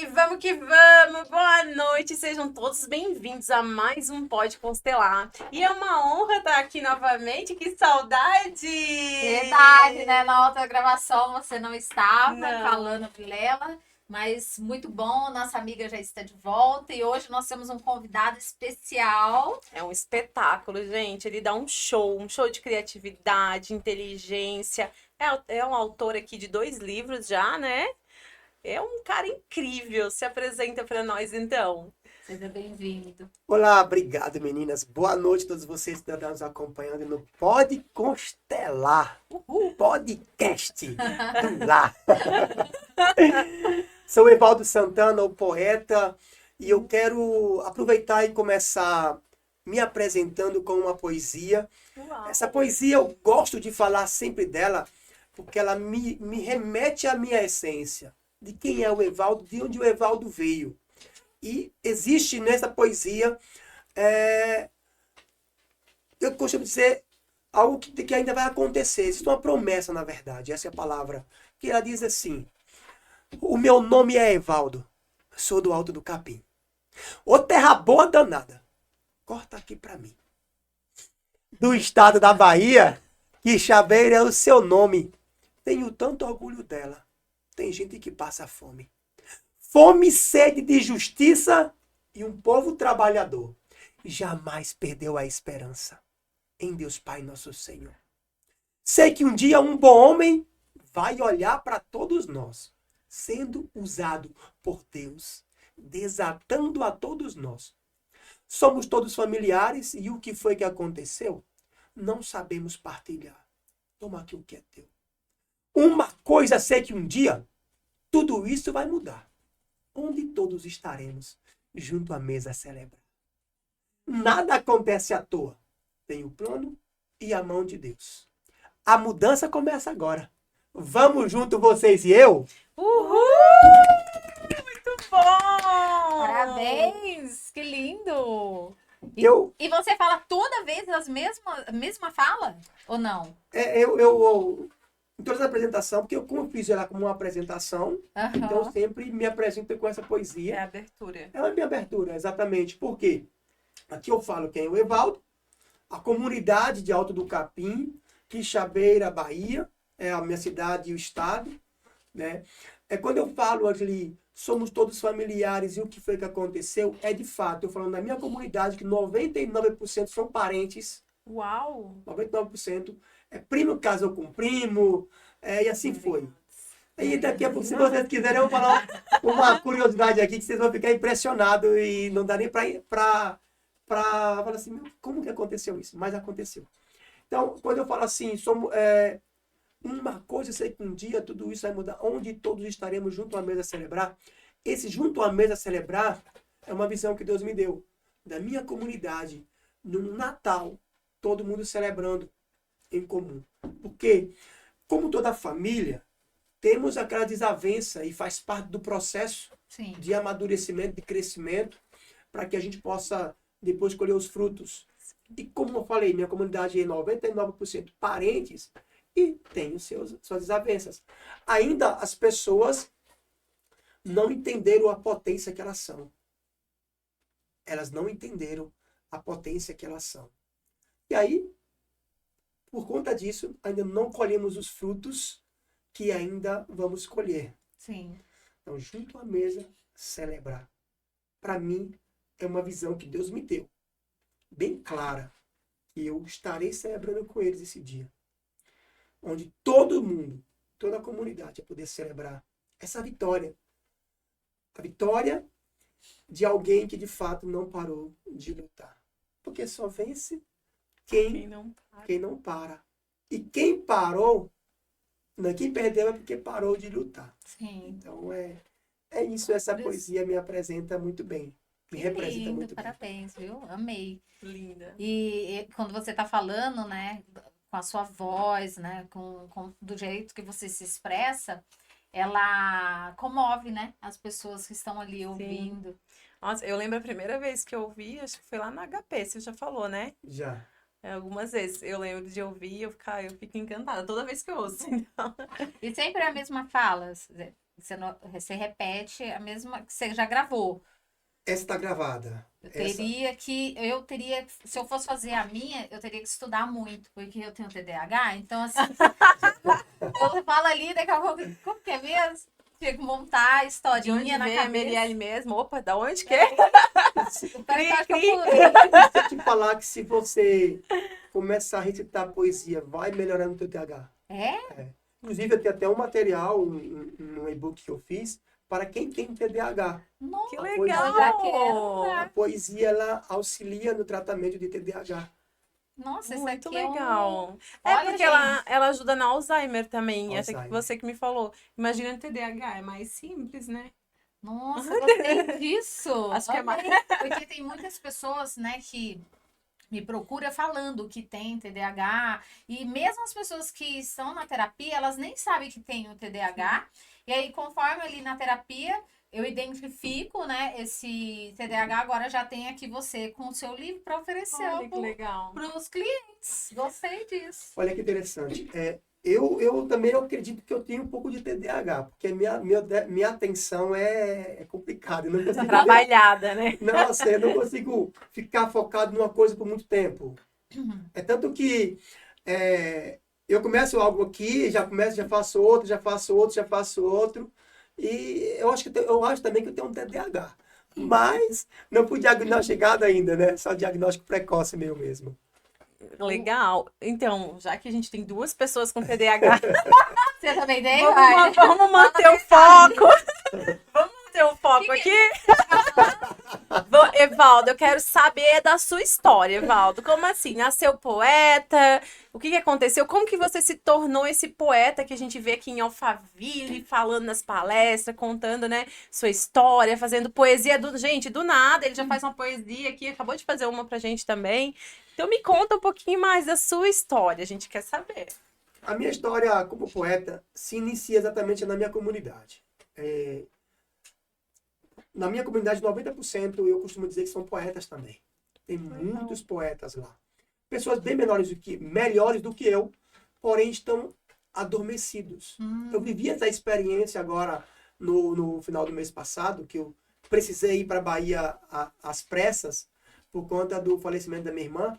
que vamos! Boa noite, sejam todos bem-vindos a mais um Pode Constelar. E é uma honra estar aqui novamente, que saudade! Verdade, né? Na outra gravação você não estava Não. falando, Vilela, mas muito bom, nossa amiga já está de volta e hoje nós temos um convidado especial. É um espetáculo, gente. Ele dá um show de criatividade, inteligência. É um autor aqui de 2 livros já, né? É um cara incrível. Se apresenta para nós, então. Seja bem-vindo. Olá, obrigado meninas. Boa noite a todos vocês que estão nos acompanhando no Pode Constelar, podcast do lar. Sou Evaldo Santana, o poeta, e eu quero aproveitar e começar me apresentando com uma poesia. Uau. Essa poesia eu gosto de falar sempre dela, porque ela me remete à minha essência, de quem é o Evaldo, de onde o Evaldo veio. E existe nessa poesia, eu costumo dizer, algo que ainda vai acontecer. Existe uma promessa, na verdade, essa é a palavra. Que ela diz assim: o meu nome é Evaldo, sou do Alto do Capim. Ô terra boa danada, corta aqui pra mim. Do estado da Bahia, Quixabeira é o seu nome. Tenho tanto orgulho dela. Tem gente que passa fome. Fome e sede de justiça e um povo trabalhador. Jamais perdeu a esperança em Deus Pai Nosso Senhor. Sei que um dia um bom homem vai olhar para todos nós, sendo usado por Deus, desatando a todos nós. Somos todos familiares e o que foi que aconteceu? Não sabemos partilhar. Toma aqui o que é teu. Uma coisa sei que um dia tudo isso vai mudar. Onde todos estaremos junto à mesa a celebrar. Nada acontece à toa. Tem o plano e a mão de Deus. A mudança começa agora. Vamos junto, vocês e eu? Uhul! Muito bom! Parabéns, que lindo! Eu, E você fala toda vez a mesma fala? Ou não? em toda essa apresentação, porque eu como fiz ela como uma apresentação, então eu sempre me apresento com essa É poesia. a abertura. É a minha abertura, exatamente. Por quê? Aqui eu falo quem é o Evaldo, a comunidade de Alto do Capim, Quixabeira, Bahia, é a minha cidade e o estado, né? É quando eu falo ali, somos todos familiares e o que foi que aconteceu, é de fato, eu falando da minha comunidade, que 99% são parentes, Uau! 99% é primo que casou com primo, e assim foi. E daqui a pouco, se vocês quiserem, eu vou falar uma curiosidade aqui que vocês vão ficar impressionados e não dá nem para falar assim, "Meu, como que aconteceu isso?" Mas aconteceu. Então, quando eu falo assim, uma coisa, eu sei que um dia tudo isso vai mudar, onde todos estaremos junto à mesa a celebrar. Esse junto à mesa a celebrar é uma visão que Deus me deu, da minha comunidade, no Natal, todo mundo celebrando em comum. Porque, como toda família, temos aquela desavença e faz parte do processo Sim. de amadurecimento, de crescimento, para que a gente possa depois colher os frutos. E como eu falei, minha comunidade é 99% parentes e tem suas desavenças. Ainda as pessoas não entenderam a potência que elas são. Elas não entenderam a potência que elas são. E aí, por conta disso, ainda não colhemos os frutos que ainda vamos colher. Sim. Então, junto à mesa, celebrar. Para mim, é uma visão que Deus me deu, bem clara, que eu estarei celebrando com eles esse dia. Onde todo mundo, toda a comunidade vai poder celebrar essa vitória. A vitória de alguém que de fato não parou de lutar. Porque só vence Quem não para. quem não para. E quem parou, quem perdeu é porque parou de lutar. Sim. Então é isso, essa poesia me apresenta muito bem. Me Que representa lindo, muito bem. parabéns, viu? Amei. Linda. E quando você tá falando, né, com a sua voz, né, do jeito que você se expressa, ela comove, né, as pessoas que estão ali ouvindo. Nossa, eu lembro a primeira vez que eu ouvi, acho que foi lá na HP, você já falou, né? Já. Algumas vezes eu lembro de ouvir e eu fico encantada toda vez que eu ouço. Então, E sempre é a mesma fala. Você repete a mesma que você já gravou. Essa tá gravada. Eu teria, se eu fosse fazer a minha, eu teria que estudar muito, porque eu tenho TDAH, então assim, eu falo ali, daqui a pouco, como que é mesmo? Tinha que montar a De onde historinha na vem a cabeça. MLL mesmo? Opa, da onde que é? Parece que eu acho que eu Cri, cri. pulei. Se eu te falar que se você começar a recitar poesia, vai melhorando o teu TH. É? Inclusive, eu tenho até um material, um e-book que eu fiz, para quem tem TDAH. Nossa, Que A eu já quero. legal! A poesia, ela auxilia no tratamento de TDAH. Nossa, esse Muito aqui é um... legal. É Olha, porque gente. ela ajuda no Alzheimer também. Até que Alzheimer. você que me falou. Imagina TDAH, é mais simples, né? Nossa, eu gostei disso. Acho que é mais. Amei. Porque tem muitas pessoas, né, que me procura falando que tem TDAH. E mesmo as pessoas que estão na terapia, elas nem sabem que tem o TDAH. E aí, conforme ali na terapia, eu identifico, né, esse TDAH. Agora já tem aqui você com o seu livro para oferecer Olha que legal. para os clientes. Gostei disso. Olha que interessante. Eu também acredito que eu tenho um pouco de TDAH, porque minha atenção é complicada. Eu não consigo Trabalhada, né? Nossa, eu não consigo ficar focado numa coisa por muito tempo. É tanto que eu começo algo aqui, já faço outro, já faço outro, já faço outro. E eu acho também que eu tenho um TDAH. Mas não fui diagnosticado ainda, né? Só diagnóstico precoce meu mesmo. Legal. Então, já que a gente tem duas pessoas com TDAH, Você também tem? vamos manter o foco. Vamos manter o foco aqui. Evaldo, eu quero saber da sua história, Evaldo. Como assim? Nasceu poeta? O que aconteceu? Como que você se tornou esse poeta que a gente vê aqui em Alphaville, falando nas palestras, contando, né, sua história, fazendo poesia gente, do nada, ele já faz uma poesia aqui, acabou de fazer uma pra gente também. Então me conta um pouquinho mais da sua história, a gente quer saber. A minha história como poeta se inicia exatamente na minha comunidade. Na minha comunidade, 90% eu costumo dizer que são poetas também. Tem muitos poetas lá. Pessoas bem melhores do que eu, porém estão adormecidos. Eu vivi essa experiência agora no final do mês passado, que eu precisei ir para a Bahia às pressas por conta do falecimento da minha irmã.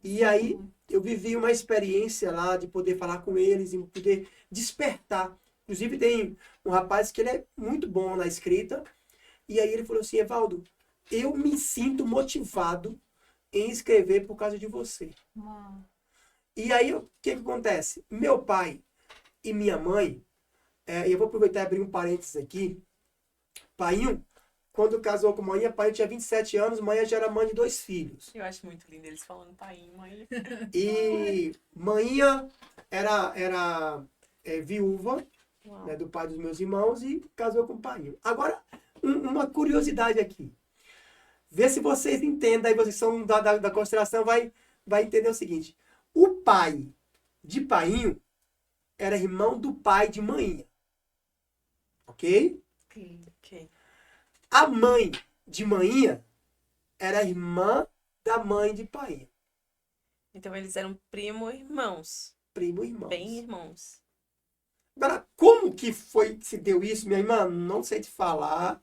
E aí eu vivi uma experiência lá de poder falar com eles e poder despertar. Inclusive tem um rapaz que ele é muito bom na escrita. E aí ele falou assim, Evaldo, eu me sinto motivado em escrever por causa de você. Uau. E aí o que acontece? Meu pai e minha mãe, e eu vou aproveitar e abrir um parênteses aqui. Painho, quando casou com Manhã, Painho tinha 27 anos, Manhã já era mãe de 2 filhos. Eu acho muito lindo eles falando pai, mãe. E Manhã era viúva, Uau. né, do pai dos meus irmãos e casou com o Painho. Agora, uma curiosidade aqui. Vê se vocês entendem, aí vocês são da constelação, vai entender o seguinte. O pai de Painho era irmão do pai de Manhã. Ok? Ok. A mãe de Manhã era irmã da mãe de Painho. Então eles eram primo-irmãos. Primo e irmãos. Bem irmãos. Agora, como que foi que se deu isso, minha irmã? Não sei te falar.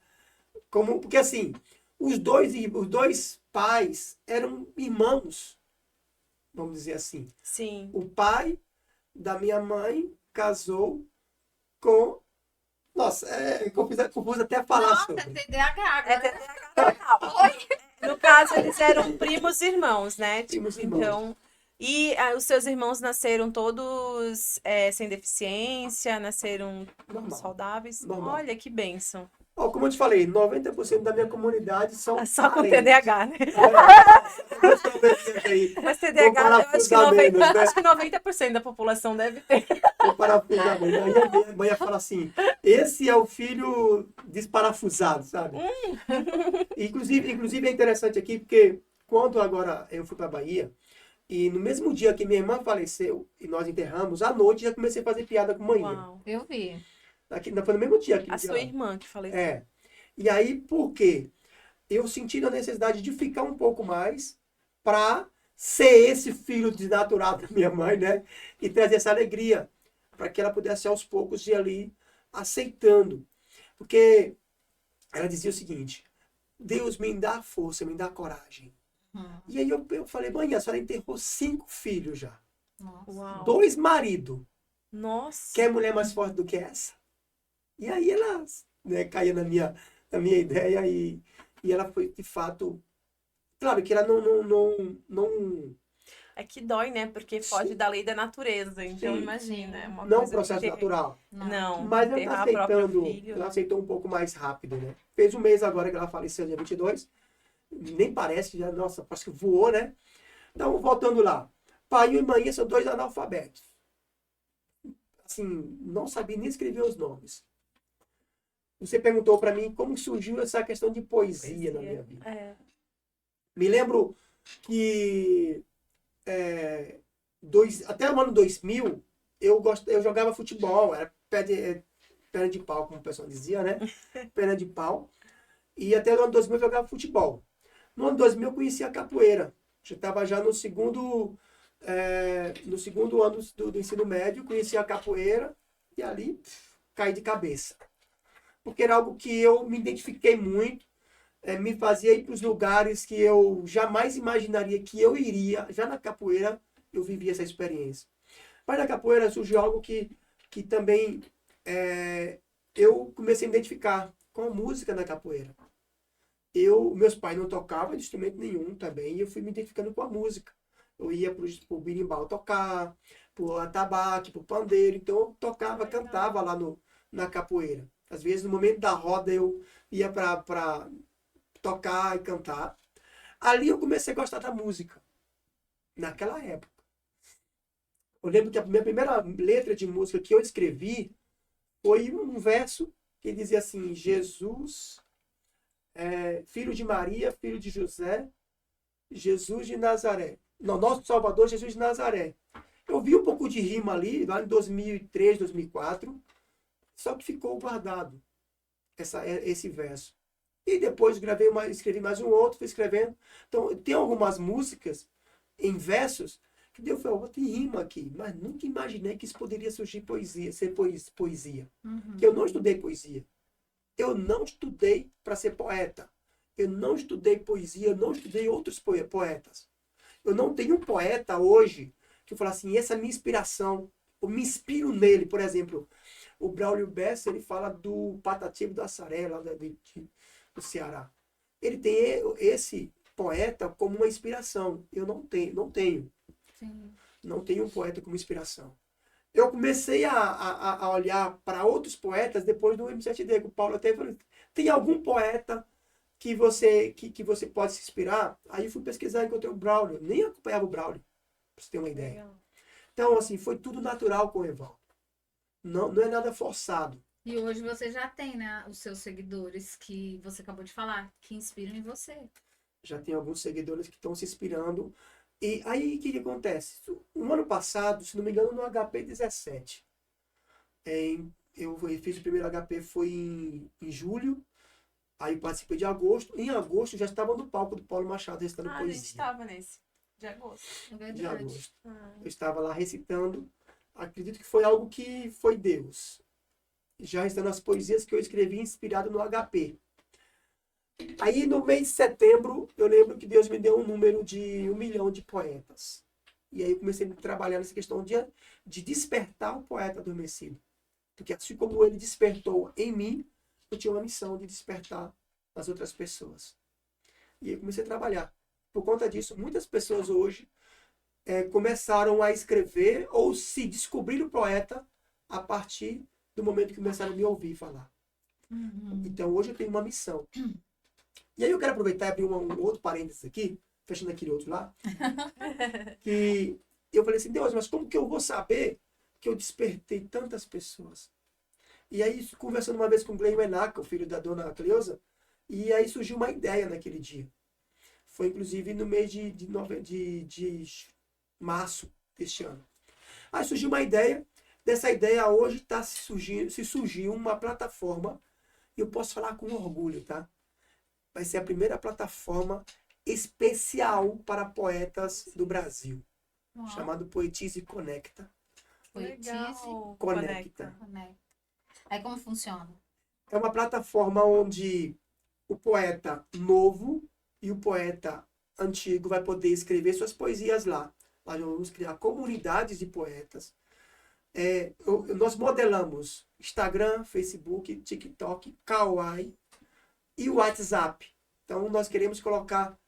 Porque assim, os dois pais eram irmãos, vamos dizer assim. Sim. O pai da minha mãe casou com... Nossa, confuso até falar Nossa, sobre. é TDAH. É Agora. TDAH total. No caso, eles eram primos irmãos, né? Primos irmãos. Então, e os seus irmãos nasceram todos sem deficiência, nasceram Normal. saudáveis? Normal. Olha que bênção. Ó, como eu te falei, 90% da minha comunidade são Só com parentes. TDAH, né? Aí, Mas TDAH, eu acho que parafusar menos, né? acho que 90% da população deve ter. vou parafusar menos. Aí a minha mãe fala assim, esse é o filho desparafusado, sabe? Inclusive é interessante aqui, porque quando agora eu fui para Bahia, e no mesmo dia que minha irmã faleceu, e nós enterramos, à noite já comecei a fazer piada com Manhã. Uau. Eu vi. Foi no mesmo dia. A sua irmã que faleceu. E aí, por quê? Eu senti a necessidade de ficar um pouco mais para ser esse filho desnaturado da minha mãe, né? E trazer essa alegria para que ela pudesse aos poucos ir ali aceitando. Porque ela dizia o seguinte: Deus me dá força, me dá coragem. E aí eu falei, mãe, a senhora enterrou 5 filhos já. Nossa. Uau. 2 maridos. Nossa. Quer mulher mais forte do que essa? E aí ela, né, caía na minha ideia e ela foi, de fato... Claro que ela não É que dói, né? Porque foge da lei da natureza. Então, Sim. imagina, é uma não é um coisa processo que... natural. Não, Mas ela tá enterrar próprio aceitando, filho. ela aceitou um pouco mais rápido, né? Fez um mês agora que ela faleceu, dia 22. Nem parece, já, nossa, parece que voou, né? Então, voltando lá. Pai e mãe são 2 analfabetos. Assim, não sabia nem escrever os nomes. Você perguntou para mim como surgiu essa questão de poesia na minha vida. É. Me lembro que até o ano 2000 eu jogava futebol, era perna de pau, como o pessoal dizia, né? Perna de pau. E até o ano 2000 eu jogava futebol. No ano 2000 eu conheci a capoeira. Já estava já no segundo ano do ensino médio, conheci a capoeira e ali caí de cabeça. Porque era algo que eu me identifiquei muito, me fazia ir para os lugares que eu jamais imaginaria que eu iria. Já na capoeira eu vivi essa experiência. Mas na capoeira surgiu algo que também eu comecei a me identificar com a música da capoeira. Meus pais não tocavam instrumento nenhum também, e eu fui me identificando com a música. Eu ia pro berimbau tocar, pro atabaque, pro pandeiro, então eu tocava, cantava lá na capoeira. Às vezes no momento da roda eu ia para tocar e cantar. Ali eu comecei a gostar da música, naquela época. Eu lembro que a minha primeira letra de música que eu escrevi foi um verso que dizia assim: Jesus, filho de Maria, filho de José, Jesus de Nazaré. Não, nosso Salvador, Jesus de Nazaré. Eu vi um pouco de rima ali, lá em 2003, 2004, só que ficou guardado esse verso. E depois escrevi mais um outro, fui escrevendo. Então, tem algumas músicas em versos que Deus falou, tem rima aqui, mas nunca imaginei que isso poderia surgir poesia, ser poesia. Que eu não estudei poesia. Eu não estudei para ser poeta. Eu não estudei poesia, eu não estudei outros poetas. Eu não tenho um poeta hoje que eu falo assim, essa é a minha inspiração. Eu me inspiro nele. Por exemplo, o Braulio Bessa, ele fala do Patativa do Assaré, lá do Ceará. Ele tem esse poeta como uma inspiração. Eu não tenho. Sim. Não tenho um poeta como inspiração. Eu comecei a olhar para outros poetas depois do M7D, que o Paulo até falou, tem algum poeta que você pode se inspirar? Aí eu fui pesquisar e encontrei o Braulio. Nem acompanhava o Braulio, para você ter uma ideia. Legal. Então, assim, foi tudo natural com o Evaldo. Não é nada forçado. E hoje você já tem, né, os seus seguidores que você acabou de falar, que inspiram em você. Já tem alguns seguidores que estão se inspirando. E aí, o que acontece? Um ano passado, se não me engano, no HP 17. Eu fiz o primeiro HP foi em julho. Aí participei de agosto. Em agosto já estava no palco do Paulo Machado recitando A poesia. gente estava nesse, de agosto. É De verdade. agosto. Ah, Eu estava lá recitando. Acredito que foi algo que foi Deus. Já recitando as poesias que eu escrevi inspirado no HP. Aí no mês de setembro, eu lembro que Deus me deu um número de 1 milhão de poetas. E aí eu comecei a trabalhar nessa questão de despertar o poeta adormecido. Porque assim como ele despertou em mim, eu tinha uma missão de despertar as outras pessoas. E aí eu comecei a trabalhar. Por conta disso, muitas pessoas hoje começaram a escrever ou se descobriram poeta a partir do momento que começaram a me ouvir falar. Então hoje eu tenho uma missão. E aí eu quero aproveitar e abrir um outro parênteses aqui, fechando aquele outro lá, que eu falei assim, Deus, mas como que eu vou saber que eu despertei tantas pessoas? E aí, conversando uma vez com o Glenn Menaca, o filho da dona Cleusa, e aí surgiu uma ideia naquele dia. Foi, inclusive, no mês de março deste ano. Aí surgiu uma ideia. Dessa ideia, hoje está se surgiu uma plataforma, e eu posso falar com orgulho, tá? Vai ser a primeira plataforma especial para poetas do Brasil, chamado Poetise Conecta. Poetise legal. Conecta. Conecta. Aí como funciona? É uma plataforma onde o poeta novo e o poeta antigo vai poder escrever suas poesias lá. Nós vamos criar comunidades de poetas. Nós modelamos Instagram, Facebook, TikTok, Kawaii e o WhatsApp. Então, nós queremos colocar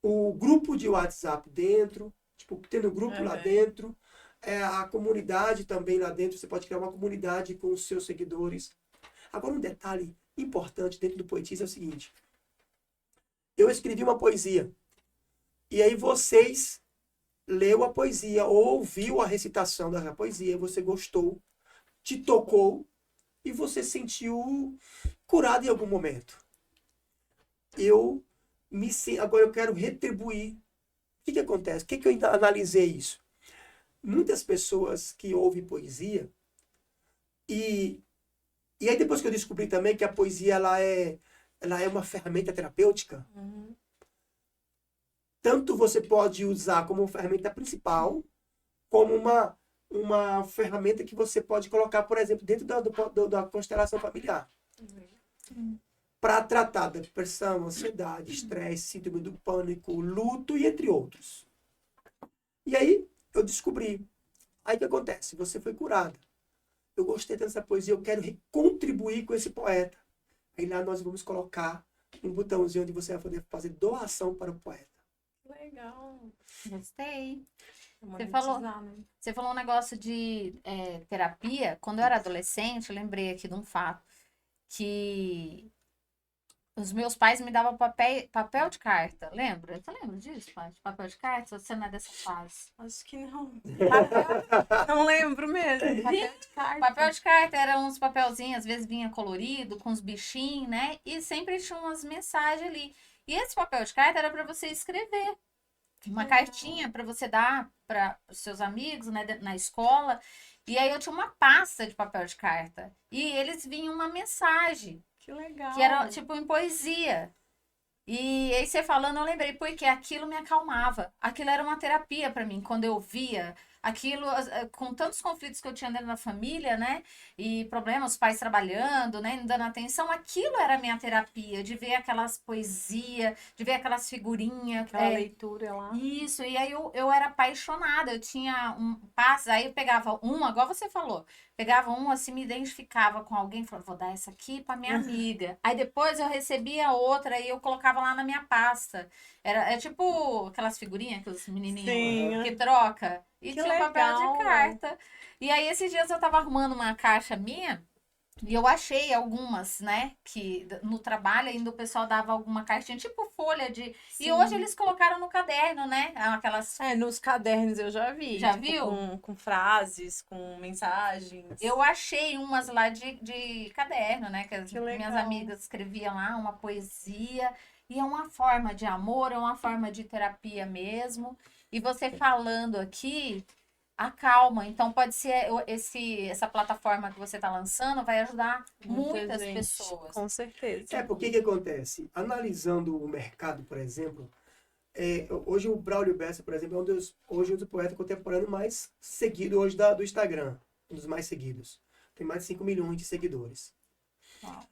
o grupo de WhatsApp dentro, tipo, tendo grupo lá dentro, a comunidade também lá dentro. Você pode criar uma comunidade com os seus seguidores. Agora, um detalhe importante dentro do Poetis é o seguinte. Eu escrevi uma poesia. E aí vocês leu a poesia, ou ouviu a recitação da poesia, você gostou, te tocou, e você se sentiu curado em algum momento. Agora eu quero retribuir. O que acontece? O que eu ainda analisei isso? Muitas pessoas que ouvem poesia, e aí depois que eu descobri também que a poesia ela é uma ferramenta terapêutica, tanto você pode usar como ferramenta principal, como uma ferramenta que você pode colocar, por exemplo, dentro da constelação familiar. Para tratar da depressão, ansiedade, estresse, síndrome do pânico, luto e entre outros. E aí eu descobri. Aí o que acontece? Você foi curada. Eu gostei dessa poesia, eu quero contribuir com esse poeta. Aí lá nós vamos colocar um botãozinho onde você vai poder fazer doação para o poeta. Legal. Gostei. Monetizar, né? Você falou um negócio de terapia. Quando eu era adolescente, eu lembrei aqui de um fato. Que os meus pais me davam papel de carta. Lembra? Você lembra disso, pai? De papel de carta? Ou você não é dessa fase? Acho que não. Papel, Não lembro mesmo. Papel de carta. papel de carta eram uns papelzinhos, às vezes vinha colorido, com os bichinhos, né? E sempre tinha umas mensagens ali. E esse papel de carta era para você escrever. Uma cartinha para você dar para os seus amigos, né, na escola. E aí eu tinha uma pasta de papel de carta. E eles vinham uma mensagem, Que legal. que era tipo em poesia. E aí você falando, eu lembrei, porque aquilo me acalmava. Aquilo era uma terapia para mim, quando eu via aquilo, com tantos conflitos que eu tinha dentro da família, né? E problemas, os pais trabalhando, né? Não dando atenção, aquilo era a minha terapia, de ver aquelas poesias, de ver aquelas figurinhas. Aquela leitura lá. Isso, e aí eu era apaixonada, eu tinha um passo, aí eu pegava uma, igual você falou, pegava uma, assim, me identificava com alguém, falava, vou dar essa aqui pra minha amiga. Aí depois eu recebia outra e eu colocava lá na minha pasta. É tipo aquelas figurinhas que os menininhos Sim. que troca. E Que tinha um papel legal. de carta. E aí esses dias eu tava arrumando uma caixa minha. E eu achei algumas, né? Que no trabalho ainda o pessoal dava alguma caixinha, tipo folha de. E Sim. hoje eles colocaram no caderno, né? Aquelas. Nos cadernos eu já vi. Já tipo, viu? Com frases, com mensagens. Eu achei umas lá de caderno, né? Que as Que minhas legal. amigas escreviam lá, uma poesia. E é uma forma de amor, é uma forma de terapia mesmo. E você falando aqui, acalma. Então, pode ser essa plataforma que você está lançando vai ajudar Muita muitas gente, pessoas. Com certeza. Porque que acontece? Analisando o mercado, por exemplo, hoje o Braulio Bessa, por exemplo, é hoje um dos poetas contemporâneos mais seguidos hoje do Instagram. Um dos mais seguidos. Tem mais de 5 milhões de seguidores. Uau.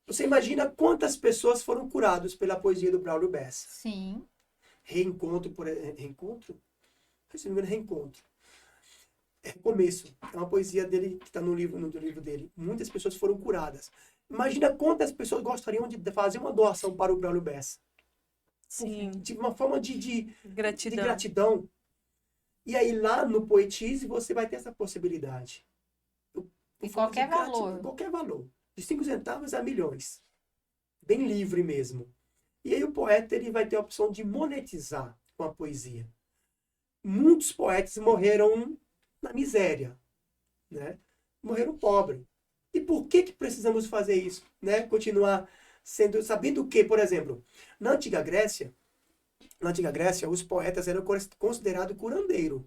Você imagina quantas pessoas foram curadas pela poesia do Braulio Bessa? Sim. Reencontro? Se não me engano, Reencontro. É Começo. É uma poesia dele que está no livro dele. Muitas pessoas foram curadas. Imagina quantas pessoas gostariam de fazer uma doação para o Braulio Bessa. Sim. De uma forma de Gratidão. gratidão. E aí lá no Poetize você vai ter essa possibilidade. E qualquer Gratidão, valor. qualquer valor. De 5 centavos a milhões. Bem livre mesmo. E aí o poeta ele vai ter a opção de monetizar com a poesia. Muitos poetas morreram na miséria, né? Morreram pobres. E por que precisamos fazer isso, né? Continuar sabendo que, por exemplo, na antiga Grécia, os poetas eram considerados curandeiros.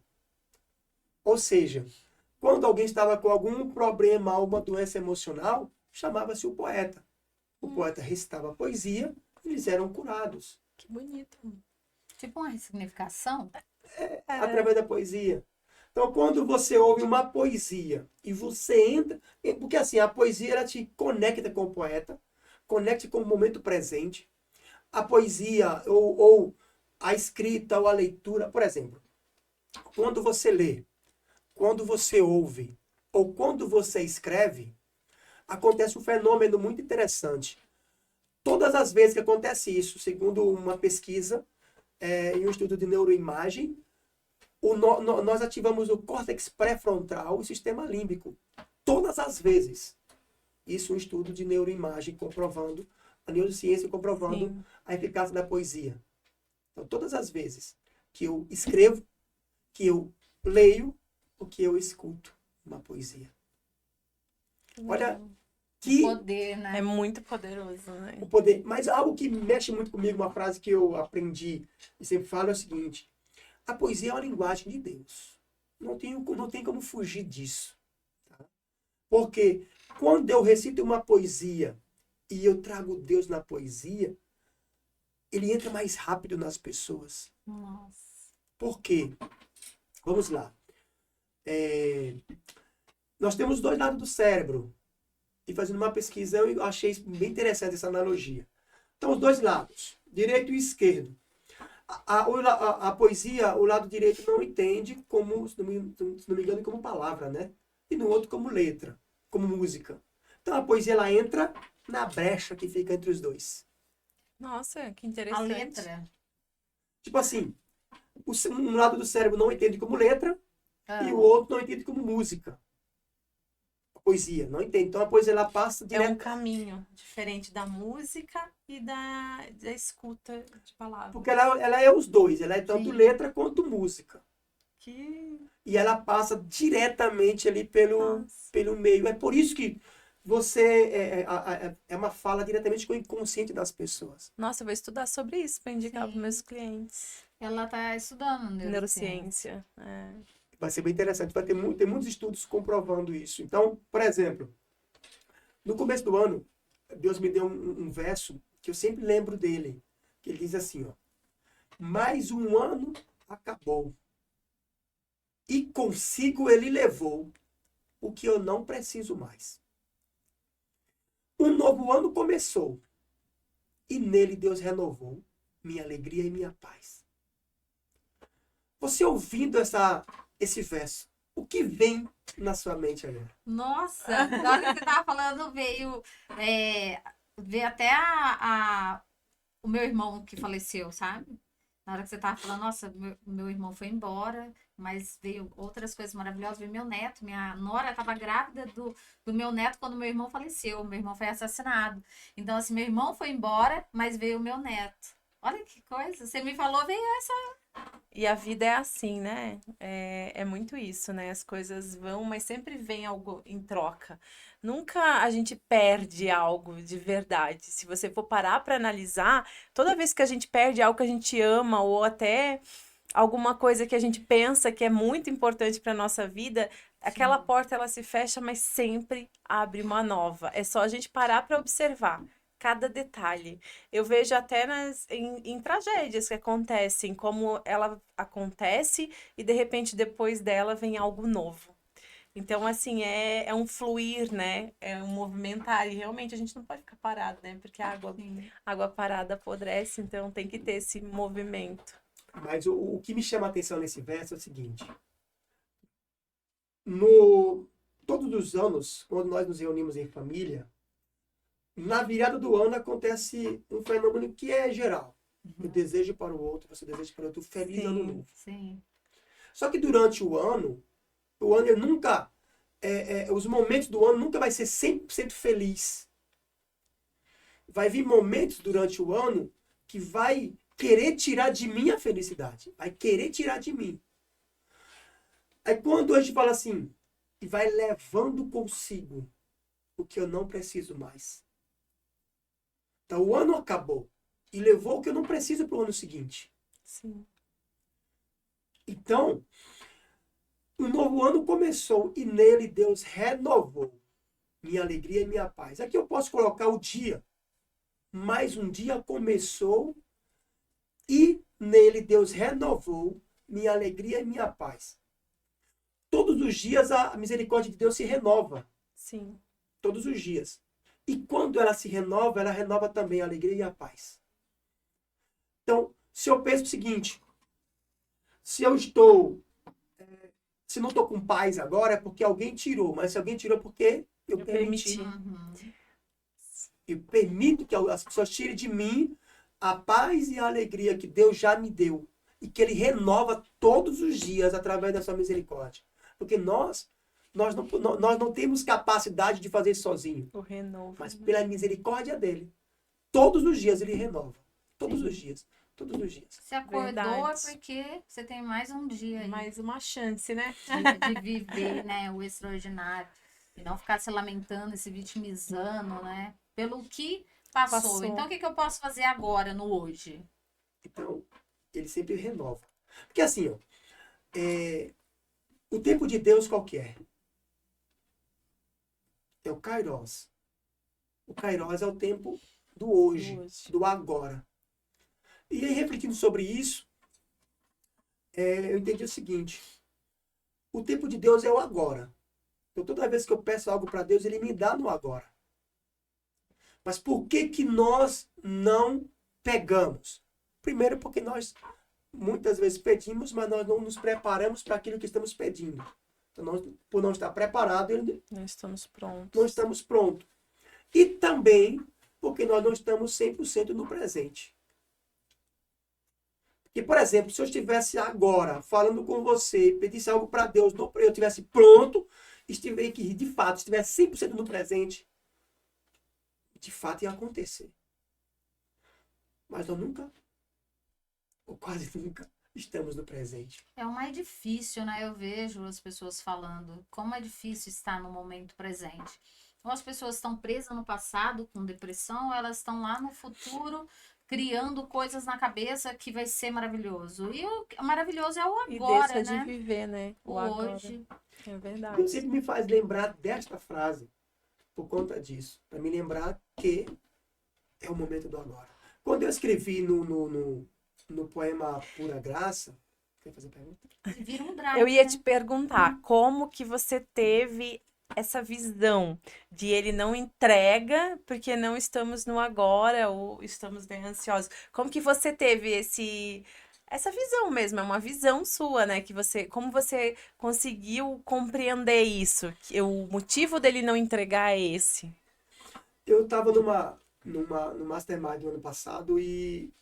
Ou seja, quando alguém estava com algum problema, alguma doença emocional, chamava-se o poeta. O poeta recitava a poesia e eles eram curados. Que bonito. Tipo uma ressignificação. Através da poesia. Então, quando você ouve uma poesia e você entra... Porque assim, a poesia ela te conecta com o poeta, conecta com o momento presente. A poesia ou a escrita ou a leitura, por exemplo, quando você lê, quando você ouve ou quando você escreve, acontece um fenômeno muito interessante. Todas as vezes que acontece isso, segundo uma pesquisa em um estudo de neuroimagem, nós ativamos o córtex pré-frontal e o sistema límbico. Todas as vezes. Isso é um estudo de neuroimagem comprovando, a neurociência comprovando Sim. a eficácia da poesia. Então, todas as vezes que eu escrevo, que eu leio, ou que eu escuto uma poesia. Olha que Poder, né? É muito poderoso, né? o poder. Mas algo que mexe muito comigo, uma frase que eu aprendi e sempre falo é o seguinte: a poesia é uma linguagem de Deus. Não tem como fugir disso. Tá? Porque quando eu recito uma poesia e eu trago Deus na poesia, ele entra mais rápido nas pessoas. Nossa. Por quê? Vamos lá. Nós temos dois lados do cérebro. E fazendo uma pesquisa, eu achei bem interessante essa analogia. Então, os dois lados, direito e esquerdo. A poesia, o lado direito não entende como, se não me engano, como palavra, né? E no outro como letra, como música. Então, a poesia, ela entra na brecha que fica entre os dois. Nossa, que A interessante. letra. Tipo assim, um lado do cérebro não entende como letra Ah, e o outro não entende como música. A poesia, não entende. Então, a poesia, ela passa É um direto... caminho diferente da música e da escuta de palavras. Porque ela é os dois. Ela é tanto Sim. letra quanto música. Que... E ela passa diretamente ali Nossa. pelo meio. É por isso que você é uma fala diretamente com o inconsciente das pessoas. Nossa, eu vou estudar sobre isso para indicar para Sim. meus clientes. ela tá estudando Neurociência. É. Vai ser bem interessante. Tem muitos estudos comprovando isso. Então, por exemplo, no começo do ano, Deus me deu um verso que eu sempre lembro dele. Que ele diz assim, ó. Mais um ano acabou. E consigo ele levou o que eu não preciso mais. Um novo ano começou. E nele Deus renovou minha alegria e minha paz. Você ouvindo esse verso, o que vem na sua mente agora? Nossa, na hora que você tava falando, veio até o meu irmão que faleceu, sabe? Na hora que você tava falando, nossa, meu irmão foi embora, mas veio outras coisas maravilhosas. Veio meu neto, minha nora estava grávida do meu neto quando meu irmão faleceu. Meu irmão foi assassinado. Então, assim, meu irmão foi embora, mas veio o meu neto. Olha que coisa. Você me falou, veio essa. E a vida é assim, né? É muito isso, né? As coisas vão, mas sempre vem algo em troca. Nunca a gente perde algo de verdade. Se você for parar para analisar, toda vez que a gente perde algo que a gente ama ou até alguma coisa que a gente pensa que é muito importante para nossa vida, aquela porta ela se fecha, mas sempre abre uma nova. É só a gente parar para observar cada detalhe. Eu vejo até em tragédias que acontecem, como ela acontece e de repente depois dela vem algo novo. Então, assim, é um fluir, né? É um movimentar. E realmente a gente não pode ficar parado, né? Porque a água parada apodrece, então tem que ter esse movimento. Mas o que me chama a atenção nesse verso é o seguinte. Todos os anos, quando nós nos reunimos em família, na virada do ano acontece um fenômeno que é geral. Eu desejo para o outro, você deseja para o outro, feliz ano novo. Sim. Só que durante o ano ele nunca, os momentos do ano nunca vai ser 100% feliz. Vai vir momentos durante o ano que vai querer tirar de mim a felicidade. Vai querer tirar de mim. Aí quando a gente fala assim, e vai levando consigo o que eu não preciso mais. Então o ano acabou e levou o que eu não preciso para o ano seguinte. Sim. Então, o novo ano começou e nele Deus renovou minha alegria e minha paz. Aqui eu posso colocar o dia. Mais um dia começou e nele Deus renovou minha alegria e minha paz. os dias a misericórdia de Deus se renova. Sim. Todos os dias. E quando ela se renova, ela renova também a alegria e a paz. Então, se eu penso o seguinte, se eu estou, se não estou com paz agora, é porque alguém tirou, mas se alguém tirou, é porque eu permiti. Uhum. Eu permito que as pessoas tirem de mim a paz e a alegria que Deus já me deu. E que Ele renova todos os dias através da sua misericórdia. Porque nós não temos capacidade de fazer isso sozinho. O renovo. Mas pela misericórdia dele, todos os dias Ele renova. Todos os dias. Todos os dias. Você acordou Verdade. é porque você tem mais um dia aí Mais uma chance, né? de viver, né, o extraordinário. E não ficar se lamentando e se vitimizando, né? Pelo que passou. Então, o que eu posso fazer agora, no hoje? Então, Ele sempre renova. Porque assim, ó, o tempo de Deus qual que é? É o Kairos. O Kairos é o tempo do hoje, do agora. E aí, refletindo sobre isso, eu entendi o seguinte. O tempo de Deus é o agora. Então, toda vez que eu peço algo para Deus, Ele me dá no agora. Mas por que que nós não pegamos? Primeiro, porque nós muitas vezes pedimos, mas nós não nos preparamos para aquilo que estamos pedindo. Então, nós, por não estar preparado, Não estamos prontos. não estamos prontos. E também porque nós não estamos 100% no presente. E, por exemplo, se eu estivesse agora falando com você, pedisse algo para Deus, eu estivesse pronto, que de fato estivesse 100% no presente, de fato ia acontecer. Mas nós nunca, ou quase nunca, estamos no presente. É o mais difícil, né? Eu vejo as pessoas falando como é difícil estar no momento presente. Ou as pessoas estão presas no passado com depressão, ou elas estão lá no futuro criando coisas na cabeça que vai ser maravilhoso. E o maravilhoso é o E agora, deixa né? de viver, né? O agora. hoje. É Deus verdade. sempre me faz lembrar desta frase por conta disso. Para me lembrar que é o momento do agora. Quando eu escrevi no poema Pura Graça... Quer fazer pergunta? Vira um drama. Eu ia né? te perguntar, como que você teve essa visão de ele não entrega porque não estamos no agora ou estamos bem ansiosos? Como que você teve essa visão mesmo? É uma visão sua, né? Como você conseguiu compreender isso? O motivo dele não entregar é esse. Eu estava no Mastermind do ano passado e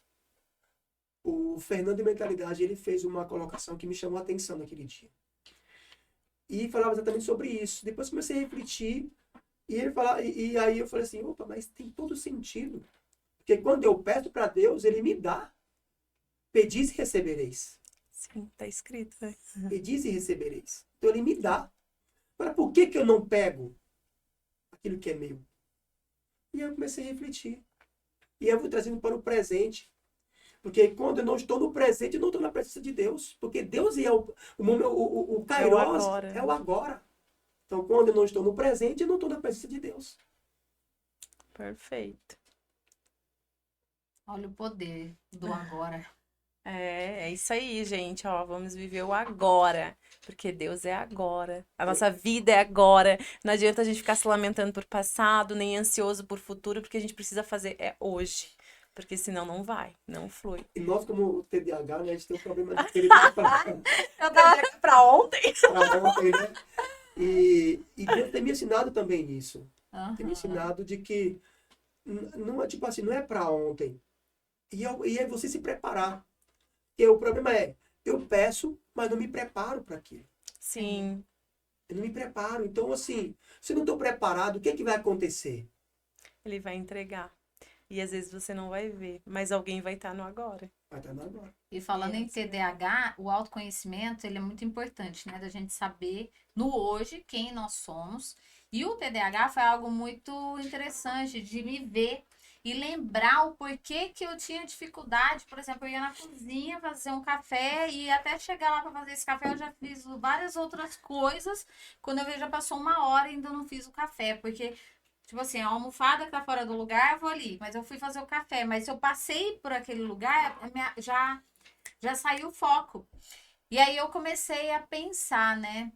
o Fernando de Mentalidade, ele fez uma colocação que me chamou a atenção naquele dia. E falava exatamente sobre isso. Depois comecei a refletir e aí eu falei assim, opa, mas tem todo sentido. Porque quando eu peço para Deus, Ele me dá. Pedis e recebereis. Sim, tá escrito, né? Pedis e recebereis. Então Ele me dá. Agora, por que que eu não pego aquilo que é meu? E aí eu comecei a refletir. E eu vou trazendo para o presente. Porque quando eu não estou no presente, eu não estou na presença de Deus. Porque Deus é o Kairos, agora. é o agora. Então, quando eu não estou no presente, eu não estou na presença de Deus. Perfeito. Olha o poder do agora. É isso aí, gente, ó, vamos viver o agora, porque Deus é agora, a nossa vida é agora, não adianta a gente ficar se lamentando por passado, nem ansioso por futuro, porque a gente precisa fazer hoje, porque senão não vai, não flui. E nós, como TDAH, né, a gente tem um problema de querer para Eu tava pra ontem. ontem, né? E Deus tem me ensinado também nisso. Tem me Aham. ensinado de que não é tipo assim, não é para ontem. E é você se preparar. Porque o problema é, eu peço, mas não me preparo para aquilo. Sim, Eu não me preparo. Então, assim, se eu não estou preparado, o que é que vai acontecer? ele vai entregar. E às vezes você não vai ver, mas alguém vai estar no agora. Vai estar na agora. E falando em TDAH, o autoconhecimento, ele é muito importante, né? Da gente saber no hoje quem nós somos. E o TDAH foi algo muito interessante de me ver e lembrar o porquê que eu tinha dificuldade. Por exemplo, eu ia na cozinha fazer um café e até chegar lá para fazer esse café eu já fiz várias outras coisas. Quando eu vejo já passou 1 hora e ainda não fiz o café, porque tipo assim, a almofada que tá fora do lugar, eu vou ali. Mas eu fui fazer o café. Mas se eu passei por aquele lugar, já saiu o foco. E aí eu comecei a pensar, né?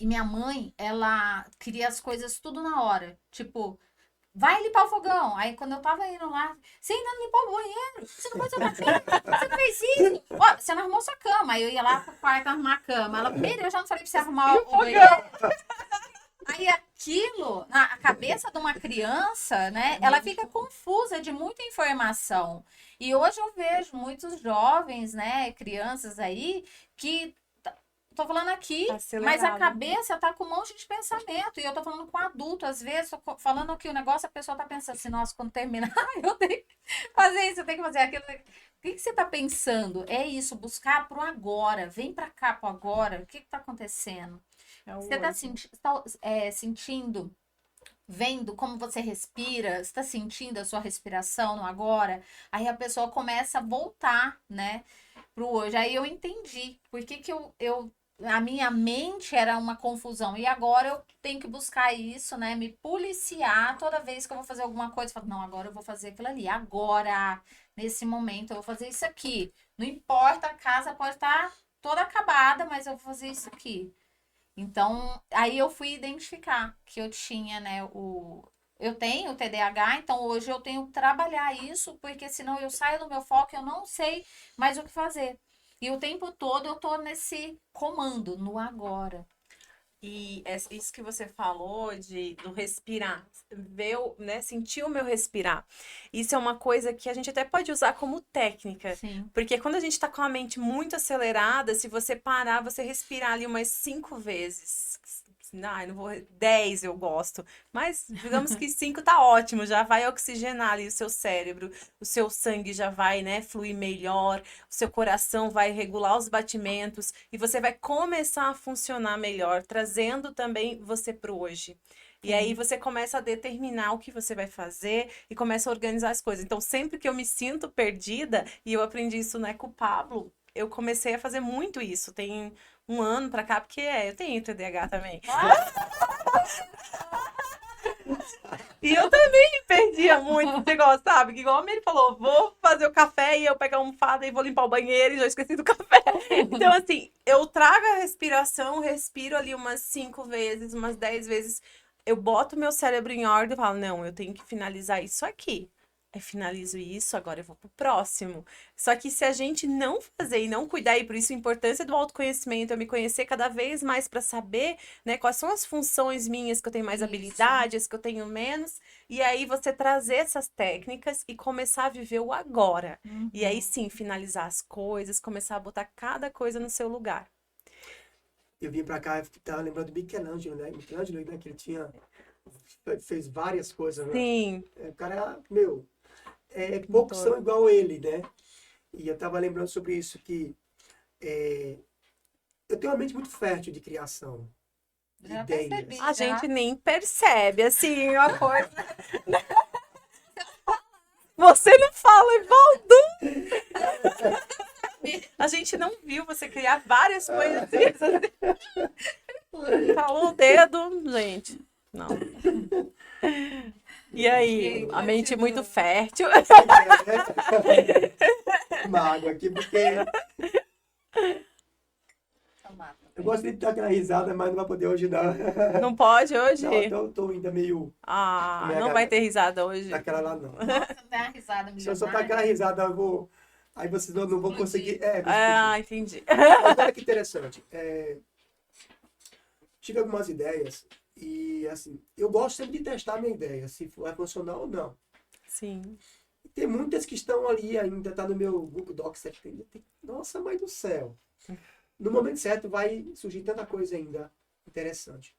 E minha mãe, ela queria as coisas tudo na hora. Tipo, vai limpar o fogão. Aí quando eu tava indo lá, você ainda não limpou o banheiro? Você não faz outra cama? Você não fez isso? Ó, você não arrumou sua cama. Aí eu ia lá pro quarto arrumar a cama. Ela, primeiro, eu já não falei pra você arrumar o banheiro. Aí aquilo, na cabeça de uma criança, né, ela fica confusa de muita informação. E hoje eu vejo muitos jovens, né, crianças aí, que tô falando aqui, Tá mas a acelerado. cabeça tá com um monte de pensamento. E eu tô falando com adulto, às vezes, falando aqui o negócio, a pessoa tá pensando assim, nossa, quando terminar, eu tenho que fazer isso, eu tenho que fazer aquilo. O que que você tá pensando? É isso, buscar pro agora. Vem pra cá pro agora. O que que tá acontecendo? É o Você tá, hoje. sentindo, vendo como você respira, você tá sentindo a sua respiração no agora? Aí a pessoa começa a voltar, né, pro hoje. Aí eu entendi por que que a minha mente era uma confusão. E agora eu tenho que buscar isso, né, me policiar toda vez que eu vou fazer alguma coisa. Eu falo, não, agora eu vou fazer aquilo ali. Agora, nesse momento, eu vou fazer isso aqui. Não importa, a casa pode estar toda acabada, mas eu vou fazer isso aqui. Então, aí eu fui identificar que eu tinha, né, eu tenho o TDAH, então hoje eu tenho que trabalhar isso, porque senão eu saio do meu foco, eu não sei mais o que fazer. E o tempo todo eu tô nesse comando, no agora. E isso que você falou do respirar, ver, né, sentir o meu respirar. Isso é uma coisa que a gente até pode usar como técnica, Sim. porque quando a gente tá com a mente muito acelerada, se você parar, você respirar ali umas 5 vezes. Ai, não vou. 10 eu gosto. Mas digamos que 5 tá ótimo, já vai oxigenar ali o seu cérebro, o seu sangue já vai, né, fluir melhor, o seu coração vai regular os batimentos e você vai começar a funcionar melhor, trazendo também você pro hoje. E aí Sim. você começa a determinar o que você vai fazer e começa a organizar as coisas. Então, sempre que eu me sinto perdida, e eu aprendi isso, né, com o Pablo, eu comecei a fazer muito isso. Tem um ano pra cá, porque eu tenho TDAH também. E eu também me perdia muito esse negócio, sabe? Que igual ele falou, vou fazer o café e eu pegar uma almofada e vou limpar o banheiro e já esqueci do café. Então, assim, eu trago a respiração, respiro ali umas 5 vezes, umas 10 vezes. Eu boto meu cérebro em ordem e falo, não, eu tenho que finalizar isso aqui. Aí finalizo isso, agora eu vou pro próximo. Só que se a gente não fazer e não cuidar, e por isso a importância do autoconhecimento, eu me conhecer cada vez mais para saber, né, quais são as funções minhas que eu tenho mais Isso. habilidades, que eu tenho menos, e aí você trazer essas técnicas e começar a viver o agora. E aí sim, finalizar as coisas, começar a botar cada coisa no seu lugar. Eu vim pra cá e tava lembrando do Michelangelo, né? Michelangelo, né? Que ele fez várias coisas, né? Sim, O cara, meu, poucos são igual ele, né? E eu tava lembrando sobre isso, que eu tenho uma mente muito fértil de criação, de Já ideias. percebi, a já. gente nem percebe, assim, uma coisa. Você não fala, Evaldo! A gente não viu você criar várias coisas. Falou o dedo, gente. Não. E aí, a mente muito fértil. Uma água aqui, porque eu gosto de dar aquela risada, mas não vai poder hoje não. Não pode hoje? Não, eu tô ainda meio Ah, minha não vai garganta- ter risada hoje. daquela lá, não. Nossa, não tem uma risada Se eu soltar aquela milionária. risada, eu vou. Aí vocês não vão conseguir. Vou explodir. Ah, entendi. Mas olha que interessante. Tive algumas ideias e, assim, eu gosto sempre de testar a minha ideia, se vai funcionar ou não. Sim. E tem muitas que estão ali ainda, tá no meu Google Docs. Nossa, mãe do céu. No momento certo vai surgir tanta coisa ainda interessante.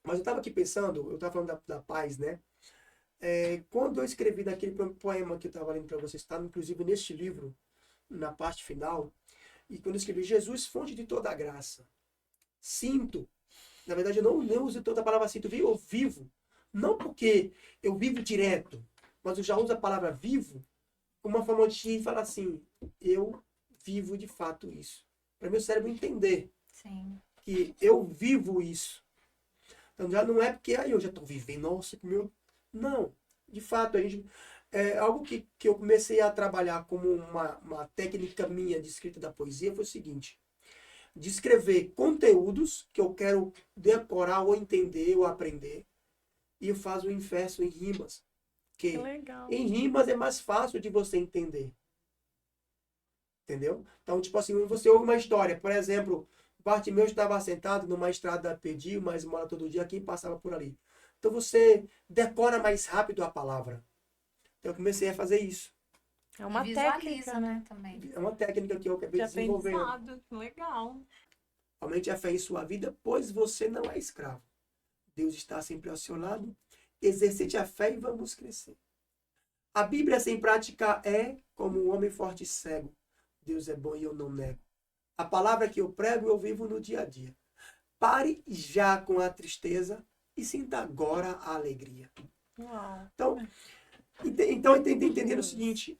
Mas eu estava aqui pensando, eu estava falando da paz, né? Quando eu escrevi daquele poema que eu estava lendo para vocês, está inclusive neste livro, na parte final, e quando eu escrevi Jesus, fonte de toda a graça. Sinto, na verdade eu não uso toda a palavra sinto, eu vivo. Não porque eu vivo direto, mas eu já uso a palavra vivo como uma forma de falar assim, eu vivo de fato isso. Para meu cérebro entender Sim. que eu vivo isso. Então já não é porque eu já estou vivendo, nossa, que meu. Não, de fato, algo que eu comecei a trabalhar como uma técnica minha de escrita da poesia foi o seguinte. de escrever conteúdos que eu quero decorar ou entender ou aprender. E eu faço o inverso em rimas. Que Que legal. em rimas é mais fácil de você entender. Entendeu? Então, tipo assim, você ouve uma história. Por exemplo, Bartimeu estava sentado numa estrada pedia, mas mora todo dia, quem passava por ali. Então você decora mais rápido a palavra. Então eu comecei a fazer isso. É uma E visualiza, técnica, né, também. É uma técnica que eu acabei de desenvolvendo. aprendizado. Legal. Aumente a fé em sua vida, pois você não é escravo. Deus está sempre ao seu lado. Exercite a fé e vamos crescer. A Bíblia sem prática é como um homem forte e cego. Deus é bom e eu não nego. A palavra que eu prego eu vivo no dia a dia. Pare já com a tristeza e sinta agora a alegria. Uau. Então entendendo o seguinte,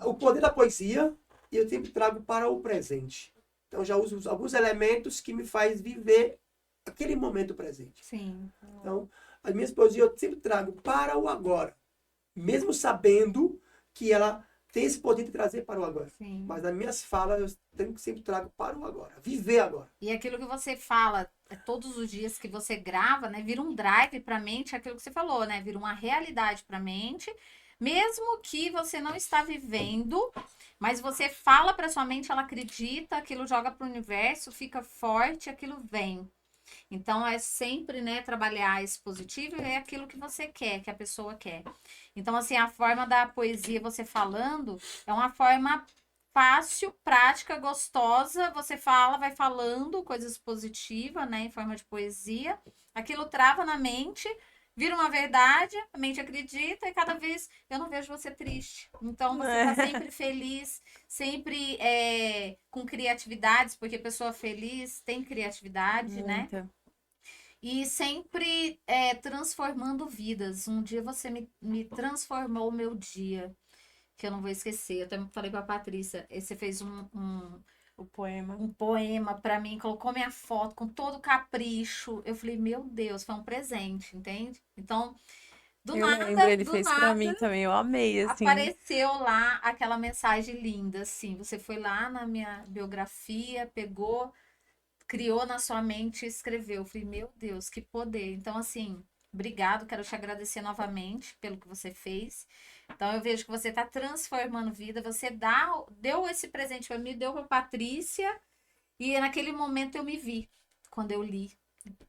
o poder da poesia eu sempre trago para o presente. Então já uso alguns elementos que me faz viver aquele momento presente. Sim. Então, as minhas poesias eu sempre trago para o agora, mesmo sabendo que ela tem esse poder de trazer para o agora. Sim. Mas nas minhas falas eu sempre trago para o agora, viver agora. E aquilo que você fala todos os dias que você grava, né, vira um drive para a mente, aquilo que você falou, né, vira uma realidade para a mente, mesmo que você não está vivendo, mas você fala para sua mente, ela acredita, aquilo joga para o universo, fica forte, aquilo vem. Então é sempre, né, trabalhar esse positivo e é aquilo que você quer, que a pessoa quer. Então assim, a forma da poesia você falando é uma forma fácil, prática, gostosa. Você fala, vai falando coisas positivas, né, em forma de poesia. Aquilo trava na mente, vira uma verdade, a mente acredita e cada vez eu não vejo você triste. Então você tá sempre feliz, sempre com criatividades, porque pessoa feliz tem criatividade, né? Muita. E sempre transformando vidas. Um dia você me transformou o meu dia, que eu não vou esquecer. Eu até falei pra Patrícia, você fez O poema. um poema pra mim, colocou minha foto com todo capricho. Eu falei, meu Deus, foi um presente, entende? Então, Eu lembro, ele do fez pra mim nada, também, eu amei, assim. apareceu lá aquela mensagem linda, assim. Você foi lá na minha biografia, pegou, criou na sua mente e escreveu. Eu falei, meu Deus, que poder. Então, assim, obrigado, quero te agradecer novamente pelo que você fez. Então, eu vejo que você está transformando vida, você deu esse presente para mim, deu para Patrícia, e naquele momento eu me vi, quando eu li.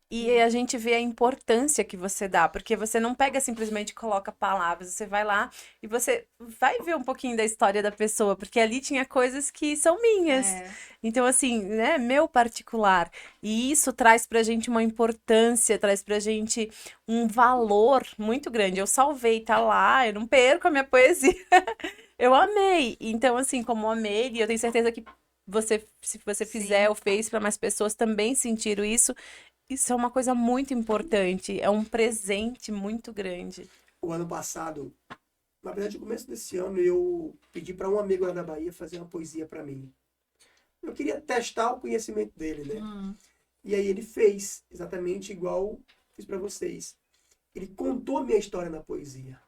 E a gente vê a importância que você dá, porque você não pega simplesmente e coloca palavras, você vai lá e você vai ver um pouquinho da história da pessoa, porque ali tinha coisas que são minhas. É, Então, assim, né, meu particular. E isso traz pra gente uma importância, traz pra gente um valor muito grande. Eu salvei, tá lá, eu não perco a minha poesia. Eu amei. Então, assim, como amei, e eu tenho certeza que você, se você fizer sim, ou fez para mais pessoas também sentiram isso. Isso é uma coisa muito importante, é um presente muito grande. O ano passado, na verdade, no começo desse ano, eu pedi para um amigo lá da Bahia fazer uma poesia para mim. Eu queria testar o conhecimento dele, né? E aí ele fez exatamente igual fiz para vocês. Ele contou a minha história na poesia.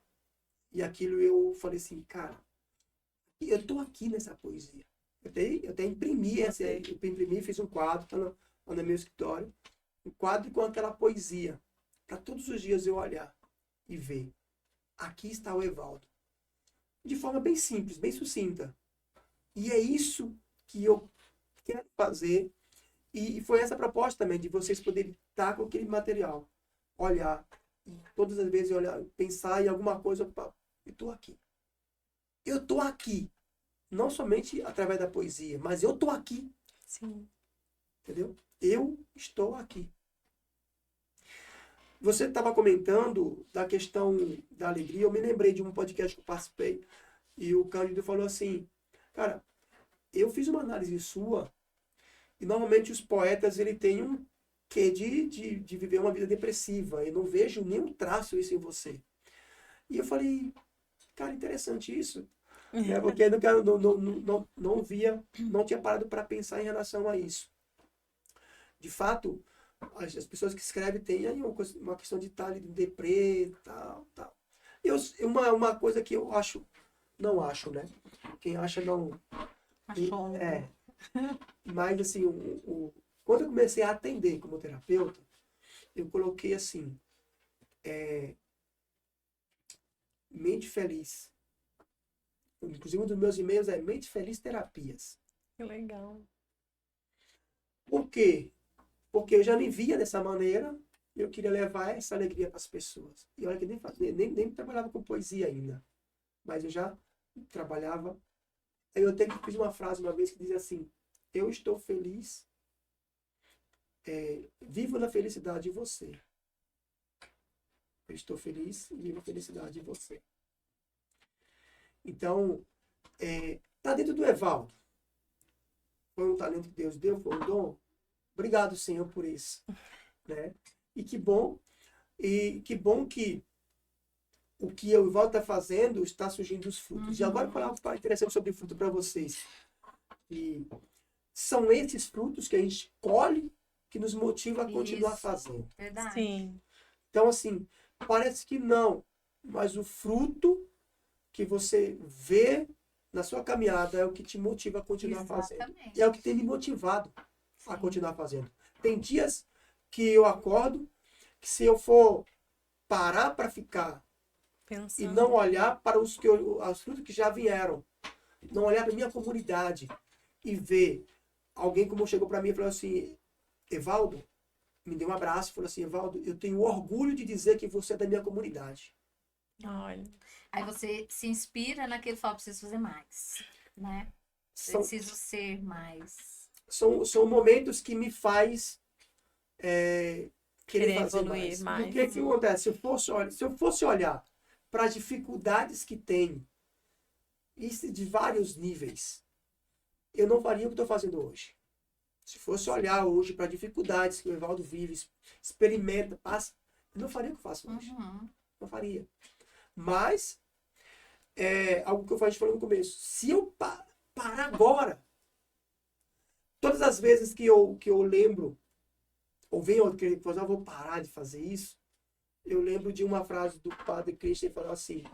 E aquilo eu falei assim, cara, eu tô aqui nessa poesia. Eu até imprimi, fiz um quadro, tá no meu escritório, um quadro com aquela poesia, para todos os dias eu olhar e ver. Aqui está o Evaldo. De forma bem simples, bem sucinta. E é isso que eu quero fazer. E foi essa a proposta também, de vocês poderem estar com aquele material. Olhar. E todas as vezes olhar, pensar em alguma coisa. Opa, eu estou aqui. Eu estou aqui. Não somente através da poesia, mas eu estou aqui. Sim. Entendeu? Eu estou aqui. Você estava comentando da questão da alegria. Eu me lembrei de um podcast que eu participei. E o Cândido falou assim, cara, eu fiz uma análise sua e normalmente os poetas ele tem um quê de viver uma vida depressiva. Eu não vejo nenhum traço isso em você. E eu falei, cara, interessante isso. Né? Porque eu não via, não tinha parado para pensar em relação a isso. De fato, as pessoas que escrevem têm aí uma questão de estar ali de deprê, tal. Uma coisa que eu acho, não acho, né? Quem acha não... achou. É, Mas, assim, quando eu comecei a atender como terapeuta, eu coloquei assim, mente feliz. Inclusive, um dos meus e-mails é Mente Feliz Terapias. Que legal. Por quê? Porque eu já me via dessa maneira e eu queria levar essa alegria para as pessoas. E olha que nem trabalhava com poesia ainda. Mas eu já trabalhava. Eu até fiz uma frase uma vez que dizia assim: eu estou feliz, vivo na felicidade de você. Eu estou feliz e vivo a felicidade de você. Então, tá dentro do Evaldo. Foi um talento que Deus deu, foi um dom. Obrigado, Senhor, por isso. Né? E que bom que o que o Evaldo está fazendo está surgindo os frutos. E agora eu vou falar algo interessante sobre fruto para vocês. E são esses frutos que a gente colhe que nos motiva a continuar Isso. fazendo. Verdade. Sim. Então, assim, parece que não, mas o fruto que você vê na sua caminhada é o que te motiva a continuar fazendo. Exatamente. E é o que tem me motivado a Sim. continuar fazendo. Tem dias que eu acordo que se eu for parar para ficar e Pensando. não olhar para os frutos que já vieram, não olhar para a minha comunidade e ver alguém como chegou para mim e falou assim: Evaldo, me deu um abraço e falou assim: Evaldo, eu tenho orgulho de dizer que você é da minha comunidade. Olha. Aí você se inspira naquilo e fala, preciso fazer mais, né? São, Preciso ser mais. são momentos que me faz querer fazer evoluir mais. Porque o que acontece? Se eu fosse olhar para as dificuldades que tem, isso de vários níveis, eu não faria o que estou fazendo hoje. Se fosse olhar hoje para dificuldades que o Evaldo vive, experimenta, passa, eu não faria o que eu faço hoje. Uhum. Não faria. Mas, algo que a gente falou no começo, se eu parar agora, todas as vezes que eu lembro, ou venho a querer fazer, eu vou parar de fazer isso, eu lembro de uma frase do Padre Cristo, ele falou assim: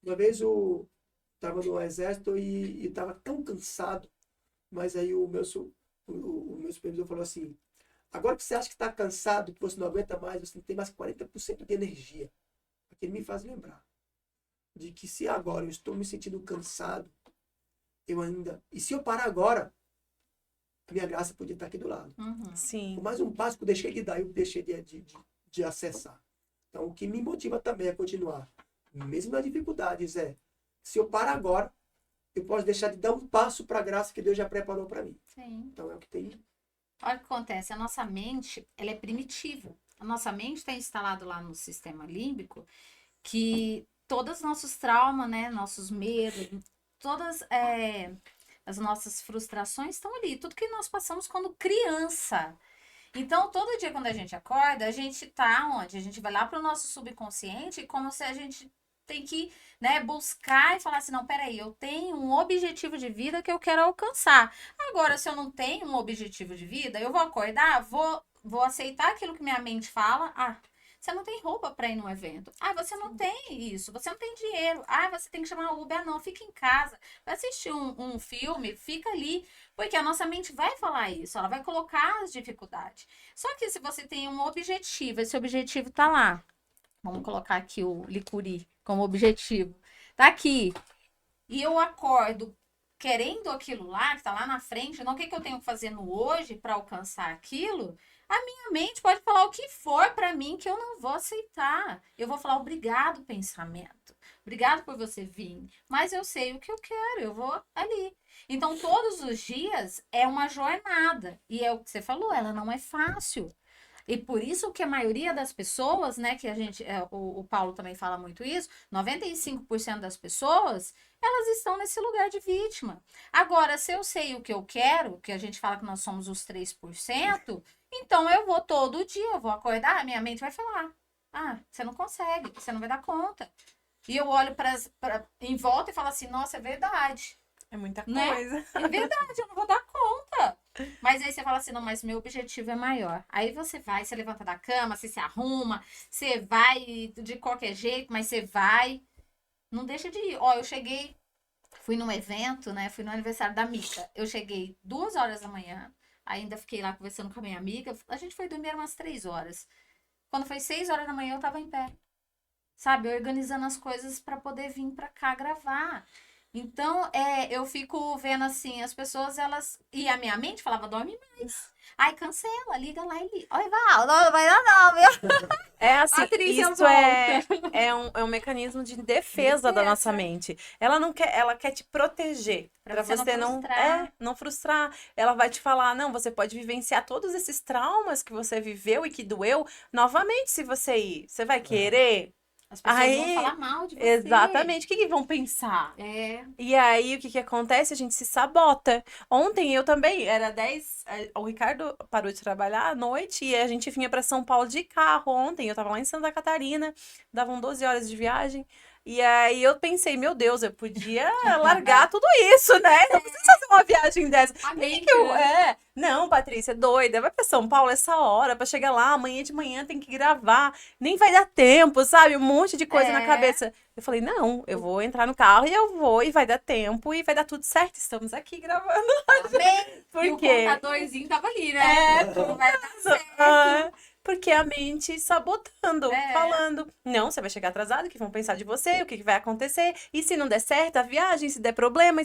uma vez eu estava no exército e estava tão cansado, mas aí o meu supervisor falou assim: agora que você acha que está cansado, que você não aguenta mais, você tem mais 40% de energia. Porque ele me faz lembrar de que se agora eu estou me sentindo cansado, e se eu parar agora, a minha graça podia estar aqui do lado. Uhum. Sim. Por mais um passo que eu deixei de dar, eu deixei de acessar. Então, o que me motiva também a continuar, mesmo nas dificuldades, se eu parar agora, eu posso deixar de dar um passo para a graça que Deus já preparou para mim. Sim. Então, é o que tem. Olha o que acontece, a nossa mente, ela é primitiva. A nossa mente está instalada lá no sistema límbico que todos os nossos traumas, né, nossos medos, todas as nossas frustrações estão ali. Tudo que nós passamos quando criança. Então, todo dia quando a gente acorda, a gente tá onde? A gente vai lá para o nosso subconsciente, como se a gente tem que, né, buscar e falar assim, não, peraí, eu tenho um objetivo de vida que eu quero alcançar. Agora, se eu não tenho um objetivo de vida, eu vou acordar, vou aceitar aquilo que minha mente fala. Ah, você não tem roupa para ir num evento. Ah, você não tem isso. Você não tem dinheiro. Ah, você tem que chamar o Uber. Ah, não, fica em casa. Vai assistir um filme, fica ali. Porque a nossa mente vai falar isso. Ela vai colocar as dificuldades. Só que se você tem um objetivo, esse objetivo tá lá. Vamos colocar aqui o licuri como objetivo. Tá aqui. E eu acordo querendo aquilo lá, que tá lá na frente. Não, o que eu tenho que fazer no hoje para alcançar aquilo? A minha mente pode falar o que for para mim que eu não vou aceitar. Eu vou falar obrigado, pensamento. Obrigado por você vir. Mas eu sei o que eu quero, eu vou ali. Então, todos os dias é uma jornada. E é o que você falou, ela não é fácil. E por isso que a maioria das pessoas, né, que a gente, o Paulo também fala muito isso, 95% das pessoas, elas estão nesse lugar de vítima. Agora, se eu sei o que eu quero, que a gente fala que nós somos os 3%, então eu vou todo dia, eu vou acordar, a minha mente vai falar: ah, você não consegue, você não vai dar conta. E eu olho em volta e falo assim: nossa, é verdade. É muita Né? coisa. É verdade, eu não vou dar conta. Mas aí você fala assim: não, mas meu objetivo é maior. Aí você vai, você levanta da cama, você se arruma, você vai de qualquer jeito, mas você vai. Não deixa de ir. Ó, eu cheguei fui num evento, né? Fui no aniversário da Mica. Eu cheguei 2 horas da manhã, ainda fiquei lá conversando com a minha amiga. A gente foi dormir umas 3 horas. Quando foi 6 horas da manhã, eu tava em pé. Sabe? Organizando as coisas para poder vir para cá gravar. Então, eu fico vendo assim, as pessoas, elas. E a minha mente falava, dorme mais. Ai, cancela, liga lá e liga. Oi, Val, não vai dar não, viu? É assim, Patrícia, isso é um mecanismo de defesa da nossa Defesa. mente. Ela não quer, ela quer te proteger. Pra Pra você não você frustrar. não frustrar. Ela vai te falar, não, você pode vivenciar todos esses traumas que você viveu e que doeu novamente se você ir. Você vai querer? As pessoas vão Aí, falar mal de você. exatamente. O que que vão pensar? É. E aí, o que que acontece? A gente se sabota. Ontem eu também, era 10, o Ricardo parou de trabalhar à noite e a gente vinha para São Paulo de carro ontem. Eu tava lá em Santa Catarina, davam 12 horas de viagem. E aí eu pensei, meu Deus, eu podia largar tudo isso, né? Não preciso fazer uma viagem dessa. Amém. Não, Patrícia, doida, vai pra São Paulo essa hora pra chegar lá, amanhã de manhã tem que gravar, nem vai dar tempo, sabe? Um monte de coisa na cabeça. Eu falei, não, eu vou entrar no carro e eu vou, e vai dar tempo, e vai dar tudo certo. Estamos aqui gravando. Amém. Por E o quê? contadorzinho tava ali, né? Tudo vai dar certo. Ah, porque a mente sabotando, É. falando, não, você vai chegar atrasado, o que vão pensar de você, o que que vai acontecer, e se não der certo a viagem, se der problema,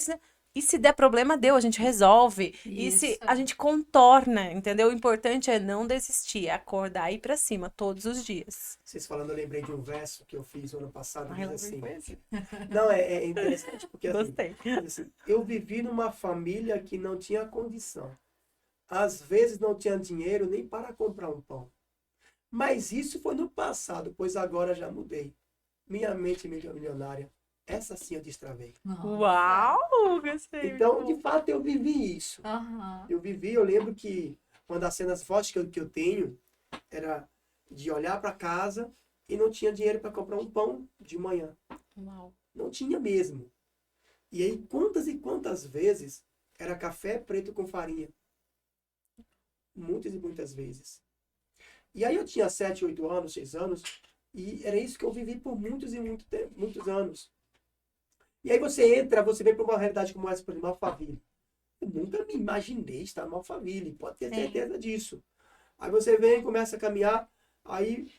e se der problema, deu, a gente resolve. E se Isso. a gente contorna, entendeu? O importante é não desistir, é acordar e ir pra cima todos os dias. Vocês falando, eu lembrei de um verso que eu fiz no ano passado, Ai, diz ela assim. Não, é interessante, porque assim, Gostei. diz assim, eu vivi numa família que não tinha condição. Às vezes não tinha dinheiro nem para comprar um pão. Mas isso foi no passado, pois agora já mudei. Minha mente milionária, essa sim eu destravei. Nossa. Uau, gostei. Então, muito de bom. fato, eu vivi isso. Aham. Eu lembro que uma das cenas fortes que eu tenho era de olhar para casa e não tinha dinheiro para comprar um pão de manhã. Uau. Não tinha mesmo. E aí, quantas e quantas vezes era café preto com farinha? Muitas e muitas vezes. E aí eu tinha 7, 8 anos, 6 anos, e era isso que eu vivi por muitos e muitos anos. E aí você vem para uma realidade como essa, por exemplo, Alphaville. Eu nunca me imaginei estar no Alphaville, pode ter Sim. certeza disso. Aí você vem, começa a caminhar, aí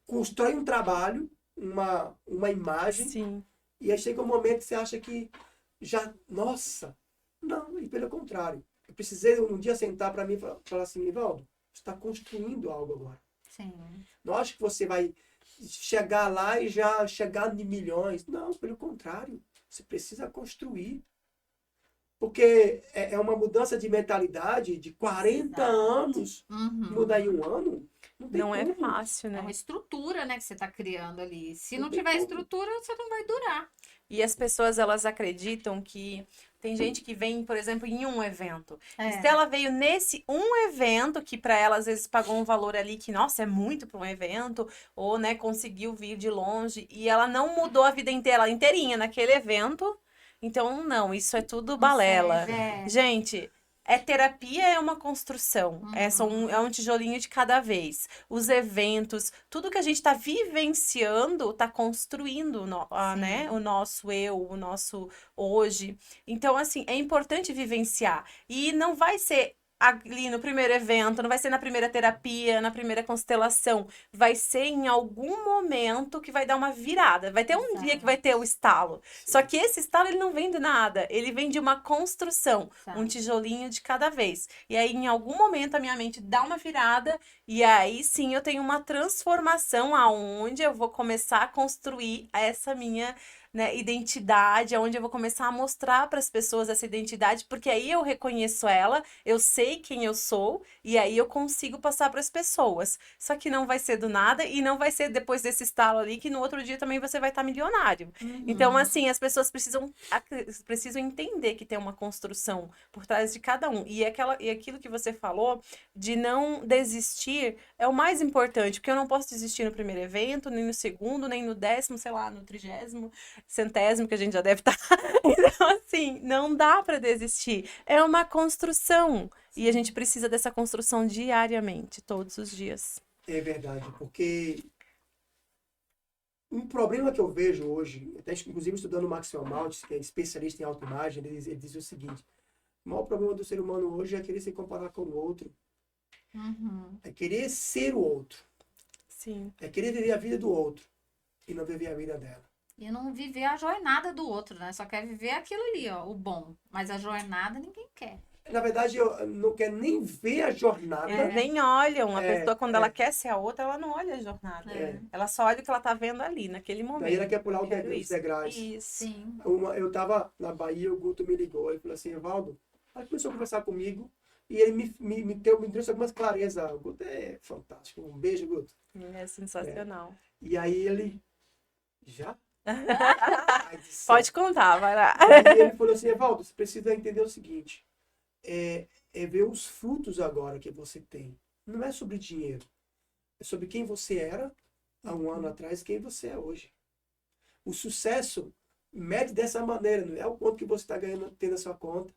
constrói um trabalho, uma imagem, Sim. e aí chega um momento que você acha que já, nossa, não, e pelo contrário. Eu precisei um dia sentar para mim e falar assim, Nivaldo, você está construindo algo agora. Sim. Não acho que você vai chegar lá e já chegar em milhões. Não, pelo contrário. Você precisa construir. Porque é uma mudança de mentalidade de 40 Exato. anos. Uhum. Mudar em um ano, não tem Não é como. fácil, É né? uma estrutura, né, que você tá criando ali. Se Não não tem tiver como. estrutura, você não vai durar. E as pessoas, elas acreditam que tem gente que vem, por exemplo, em um evento. E se ela veio nesse um evento, que para ela às vezes pagou um valor ali que, nossa, é muito para um evento, ou, né, conseguiu vir de longe, e ela não mudou a vida inteira, ela inteirinha naquele evento, então não, isso é tudo balela. Serve, Gente, terapia é uma construção, é um tijolinho de cada vez. Os eventos, tudo que a gente está vivenciando está construindo, né, o nosso eu, o nosso hoje. Então, assim, é importante vivenciar. E não vai ser ali no primeiro evento, não vai ser na primeira terapia, na primeira constelação. Vai ser em algum momento que vai dar uma virada. Vai ter um dia que vai ter o estalo. Só que esse estalo, ele não vem de nada. Ele vem de uma construção. Um tijolinho de cada vez. E aí, em algum momento, a minha mente dá uma virada. E aí, sim, eu tenho uma transformação aonde eu vou começar a construir essa minha, né, identidade, onde eu vou começar a mostrar para as pessoas essa identidade, porque aí eu reconheço ela, eu sei quem eu sou, e aí eu consigo passar para as pessoas. Só que não vai ser do nada, e não vai ser depois desse estalo ali, que no outro dia também você vai estar milionário. Então, assim, as pessoas precisam entender que tem uma construção por trás de cada um. E aquilo que você falou, de não desistir, é o mais importante, porque eu não posso desistir no primeiro evento, nem no segundo, nem no 10º, sei lá, no 30º, 100º, que a gente já deve estar. Então, assim, não dá para desistir. É uma construção. E a gente precisa dessa construção diariamente, todos os dias. É verdade, porque Um problema que eu vejo hoje, até inclusive estudando o Maxwell Maltz, que é especialista em autoimagem, ele diz o seguinte: o maior problema do ser humano hoje é querer se comparar com o outro, Uhum. é querer ser o outro, Sim. é querer viver a vida do outro e não viver a vida dela. E não viver a jornada do outro, né? Só quer viver aquilo ali, ó, o bom. Mas a jornada ninguém quer. Na verdade, eu não quero nem ver a jornada. Eles nem olham. A É, pessoa, quando é. ela quer ser a outra, ela não olha a jornada. É. Ela só olha o que ela tá vendo ali, naquele Daí momento. ela quer pular Eu quero os isso. degraus. Isso. Sim. Eu tava na Bahia, o Guto me ligou, ele falou assim: Evaldo, aí começou a conversar comigo e ele me trouxe algumas clarezas. O Guto é fantástico. Um beijo, Guto. É sensacional. E aí ele, já? Ai, do céu. Pode contar, vai lá. Aí ele falou assim: Evaldo, você precisa entender o seguinte, é ver os frutos agora que você tem. Não é sobre dinheiro, é sobre quem você era há um ano atrás e quem você é hoje. O sucesso mede dessa maneira, não é o quanto que você está ganhando, tendo a sua conta.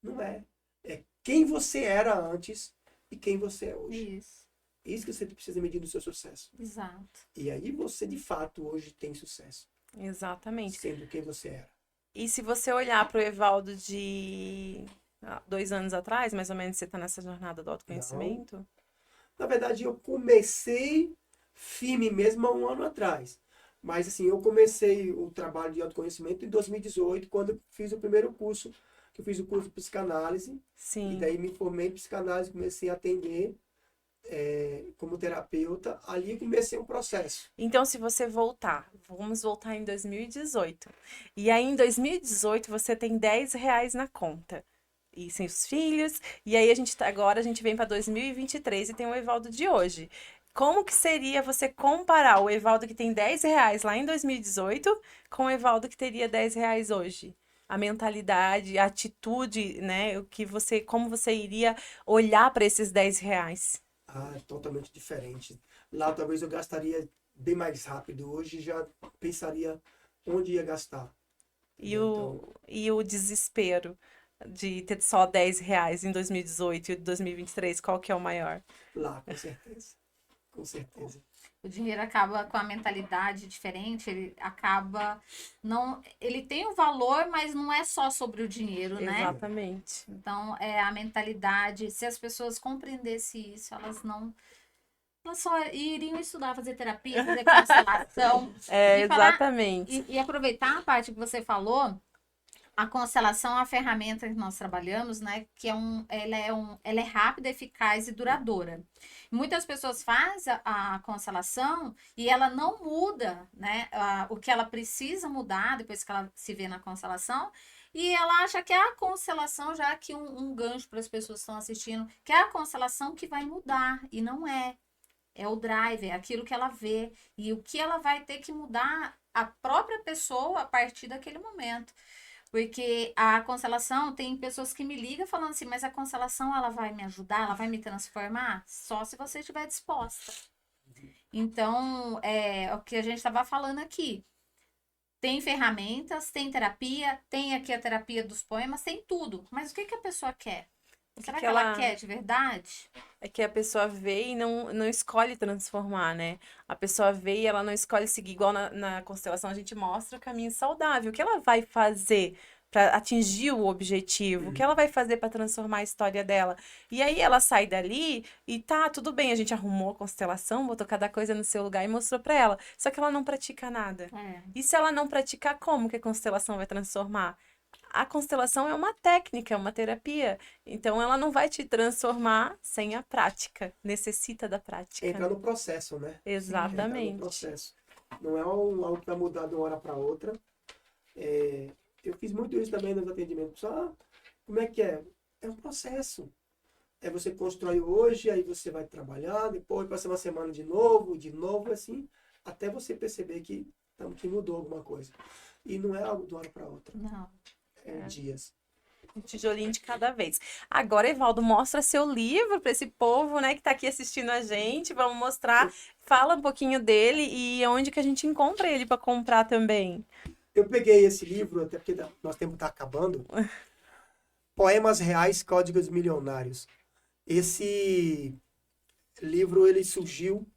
Não é. É quem você era antes e quem você é hoje. Isso. Isso que você precisa medir no seu sucesso. Exato. E aí você, de fato, hoje tem sucesso. Exatamente. Sendo quem você era. E se você olhar pro Evaldo de 2 anos atrás, mais ou menos, você tá nessa jornada do autoconhecimento? Na verdade, eu comecei firme mesmo há um ano atrás. Mas, assim, eu comecei o trabalho de autoconhecimento em 2018, quando eu fiz o primeiro curso, que eu fiz o curso de psicanálise. Sim. E daí me formei em psicanálise, comecei a atender como terapeuta. Ali eu comecei um processo. Então, se você voltar, vamos voltar em 2018. E aí, em 2018, você tem R$ 10 na conta. E sem os filhos. E aí, agora a gente vem para 2023 e tem o Evaldo de hoje. Como que seria você comparar o Evaldo que tem R$ 10 lá em 2018 com o Evaldo que teria R$ 10 hoje? A mentalidade, a atitude, né? Como você iria olhar para esses R$ 10? Ah, totalmente diferente. Lá talvez eu gastaria bem mais rápido. Hoje já pensaria onde ia gastar. E Então, o desespero de ter só R$ 10 em 2018 e 2023, qual que é o maior? lá, com certeza. Com certeza. O dinheiro acaba com a mentalidade diferente, ele acaba não, ele tem o valor, mas não é só sobre o dinheiro, né? Exatamente. Então, é a mentalidade, se as pessoas compreendessem isso, elas só iriam estudar, fazer terapia, fazer constelação. É, E falar, exatamente. e aproveitar a parte que você falou, a constelação é uma ferramenta que nós trabalhamos, né? Que ela é rápida, eficaz e duradoura. Muitas pessoas fazem a constelação e ela não muda, né? O que ela precisa mudar depois que ela se vê na constelação. E ela acha que é a constelação, já que um gancho para as pessoas que estão assistindo, que é a constelação que vai mudar. E não é. É o drive, é aquilo que ela vê. E o que ela vai ter que mudar a própria pessoa a partir daquele momento. Porque a constelação, tem pessoas que me ligam falando assim, mas a constelação ela vai me ajudar, ela vai me transformar? Só se você estiver disposta. Então, é o que a gente estava falando aqui. Tem ferramentas, tem terapia, tem aqui a terapia dos poemas, tem tudo. Mas o que que a pessoa quer? Será que ela quer de verdade? É que a pessoa vê e não escolhe transformar, né? A pessoa vê e ela não escolhe seguir. Igual na constelação, a gente mostra o caminho saudável. O que ela vai fazer para atingir o objetivo? O que ela vai fazer para transformar a história dela? E aí ela sai dali e tá, tudo bem, a gente arrumou a constelação, botou cada coisa no seu lugar e mostrou para ela. Só que ela não pratica nada. E se ela não praticar, como que a constelação vai transformar? A constelação é uma técnica, é uma terapia. Então, ela não vai te transformar sem a prática. Necessita da prática. Entra no processo, né? Entra no Exatamente. processo. Não é algo que vai mudar de uma hora para outra. Eu fiz muito isso também nos atendimentos. Só, como é que é? É um processo. Você constrói hoje, aí você vai trabalhar, depois passa uma semana de novo, assim, até você perceber que mudou alguma coisa. E não é algo de uma hora para outra. Não. Dias. Um tijolinho de cada vez. Agora, Evaldo, mostra seu livro para esse povo, né, que está aqui assistindo a gente. Vamos mostrar. Fala um pouquinho dele e onde que a gente encontra ele para comprar também. Eu peguei esse livro, até porque nosso tempo está acabando. Poemas Reais, Códigos Milionários. Esse livro, ele surgiu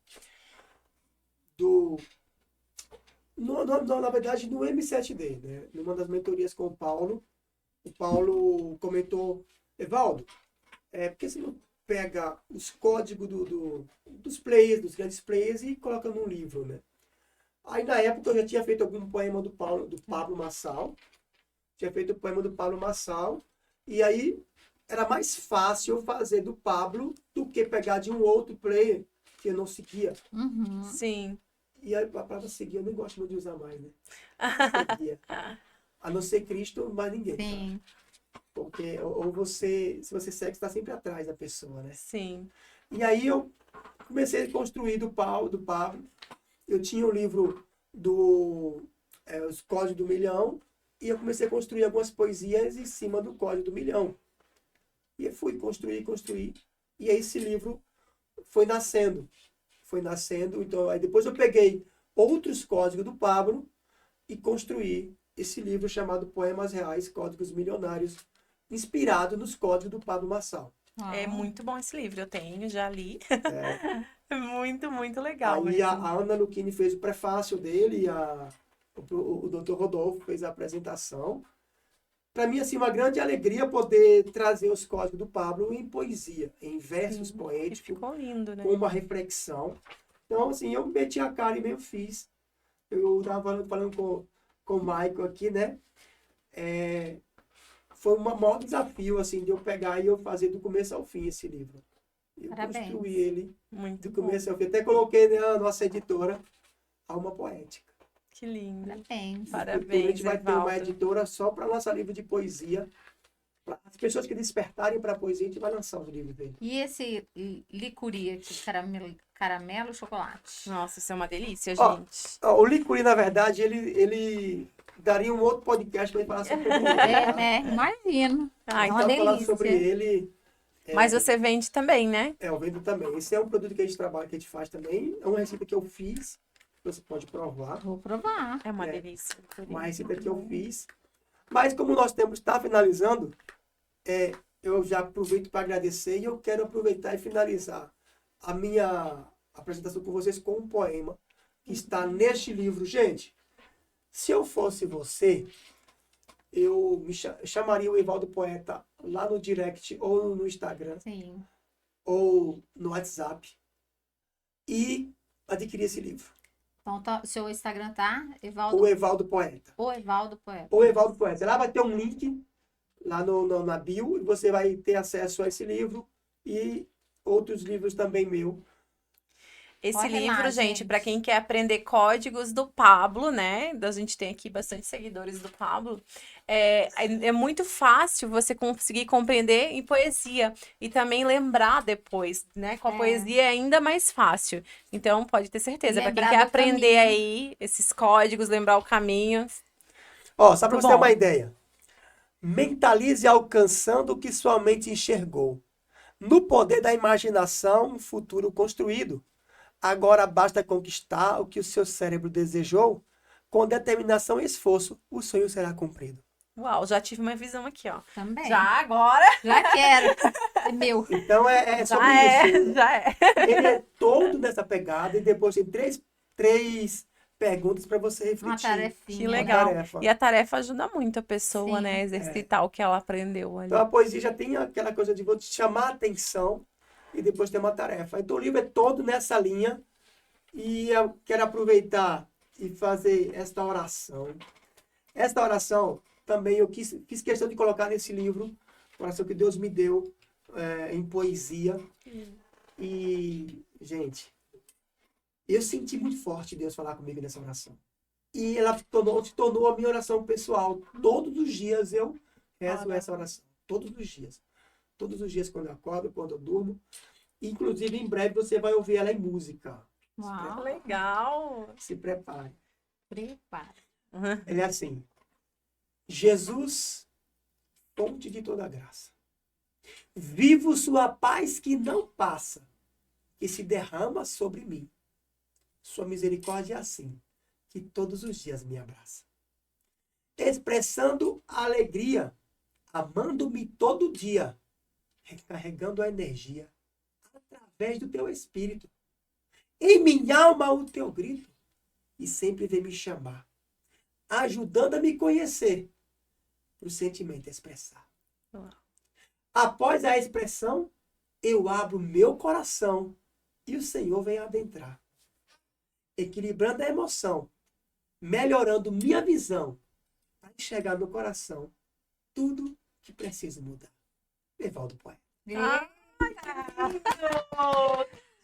Na verdade, no M7D, né? Numa das mentorias com o Paulo comentou, Evaldo, por que você não pega os códigos dos players, dos grandes players e coloca num livro, né? Aí na época eu já tinha feito algum poema do Pablo Marçal, tinha feito o poema do Pablo Marçal, e aí era mais fácil eu fazer do Pablo do que pegar de um outro player que eu não seguia. Uhum. Sim. E aí, a palavra seguir eu nem gosto muito de usar mais, né? Seguia. A não ser Cristo, mais ninguém. Sim. Porque ou você, se você segue, você está sempre atrás da pessoa, né? Sim. E aí eu comecei a construir do Pablo. Eu tinha o livro Os Códigos do Milhão, e eu comecei a construir algumas poesias em cima do Código do Milhão. E eu fui construir. E aí esse livro foi nascendo. Então, aí depois eu peguei outros códigos do Pablo e construí esse livro chamado Poemas Reais, Códigos Milionários, inspirado nos códigos do Pablo Marçal. É Ah. muito bom esse livro, eu tenho, já li. É. É muito, muito legal Aí a mesmo. Ana Lucchini fez o prefácio dele, o Dr. Rodolfo fez a apresentação. Para mim, assim, uma grande alegria poder trazer os códigos do Pablo em poesia, em versos Sim. E poéticos, ficou lindo, né? com uma reflexão. Então, assim, eu meti a cara e meio fiz. Eu estava falando com o Michael aqui, né? Foi um maior desafio, assim, de eu pegar e eu fazer do começo ao fim esse livro. Eu Parabéns. construí ele Muito do bom. começo ao fim. Até coloquei na nossa editora Alma Poética. Que lindo. Parabéns. No futuro a Parabéns, gente vai ter uma Evaldo. editora só para lançar livro de poesia. Para as pessoas que despertarem para a poesia, a gente vai lançar os livros dele. E esse licuri aqui, caramelo chocolate? Nossa, isso é uma delícia, Ó, gente. O Licuri, na verdade, ele daria um outro podcast para ele falar sobre ele. É, Tá? né? Imagino. Ai, É uma Então, falar sobre delícia. ele, Mas você vende também, né? eu vendo também. Esse é um produto que a gente trabalha, que a gente faz também. É uma receita que eu fiz, você pode provar. Vou provar. É uma É. delícia. Uma receita que eu fiz. Mas como o nosso tempo está finalizando, eu já aproveito para agradecer e eu quero aproveitar e finalizar a minha apresentação com vocês com um poema que está neste livro. Gente, se eu fosse você, eu chamaria o Evaldo Poeta lá no direct ou no Instagram Sim. ou no WhatsApp e adquirir esse livro. Então, seu Instagram tá? O Evaldo Poeta. O Evaldo Poeta. Ou Evaldo Poeta. Lá vai ter um link lá na bio e você vai ter acesso a esse livro e outros livros também meu. Esse Olha livro, lá, gente, gente. para quem quer aprender códigos do Pablo, né? A gente tem aqui bastante seguidores do Pablo. É muito fácil você conseguir compreender em poesia e também lembrar depois, né? Com a É. poesia é ainda mais fácil. Então, pode ter certeza, para quem Lembrar quer do aprender caminho. aí esses códigos, lembrar o caminho. Ó, só para Muito você ter bom. uma ideia. Mentalize alcançando o que sua mente enxergou. No poder da imaginação, um futuro construído. Agora basta conquistar o que o seu cérebro desejou. Com determinação e esforço, o sonho será cumprido. Uau, já tive uma visão aqui, ó. Também. Já agora. Já quero. É meu. Então é sobre Já é, isso. já é. Ele é todo nessa pegada e depois tem três perguntas para você refletir. Uma tarefinha. Que Uma legal. tarefa. E a tarefa ajuda muito a pessoa, Sim. né? A exercitar o que ela aprendeu ali. Então a poesia já tem aquela coisa de vou te chamar a atenção e depois tem uma tarefa. Então o livro é todo nessa linha e eu quero aproveitar e fazer esta oração. Esta oração também eu fiz questão de colocar nesse livro, a oração que Deus me deu em poesia. E, gente, eu senti muito forte Deus falar comigo nessa oração. E ela se tornou a minha oração pessoal. Todos os dias eu rezo essa oração. Todos os dias. Todos os dias, quando eu acordo, quando eu durmo. Inclusive, em breve você vai ouvir ela em música. Uau. Legal. Se prepare. Prepara. Ele é assim. Jesus, fonte de toda graça. Vivo sua paz que não passa, que se derrama sobre mim. Sua misericórdia é assim, que todos os dias me abraça. Expressando alegria, amando-me todo dia, recarregando a energia através do teu espírito. Em minha alma o teu grito, e sempre vem me chamar, ajudando a me conhecer, para o sentimento expressar. Uau. Após a expressão, eu abro meu coração e o Senhor vem adentrar, equilibrando a emoção, melhorando minha visão, para enxergar no coração tudo que precisa mudar. Evaldo Poeta. Ah,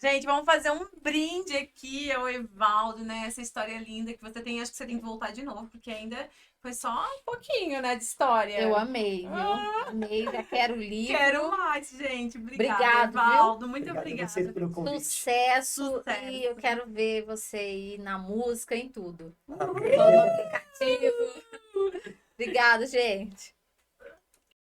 gente, vamos fazer um brinde aqui ao Evaldo, né? Essa história linda que você tem. Acho que você tem que voltar de novo, porque ainda foi só um pouquinho, né, de história. Eu amei, viu? Amei, já quero o livro. Quero mais, gente. Obrigada, Obrigado, viu? Evaldo. Muito Obrigado a obrigada. vocês pelo convite. Sucesso, Sucesso. e eu quero ver você ir na música, em tudo. Amém. Só no aplicativo. Obrigada, gente.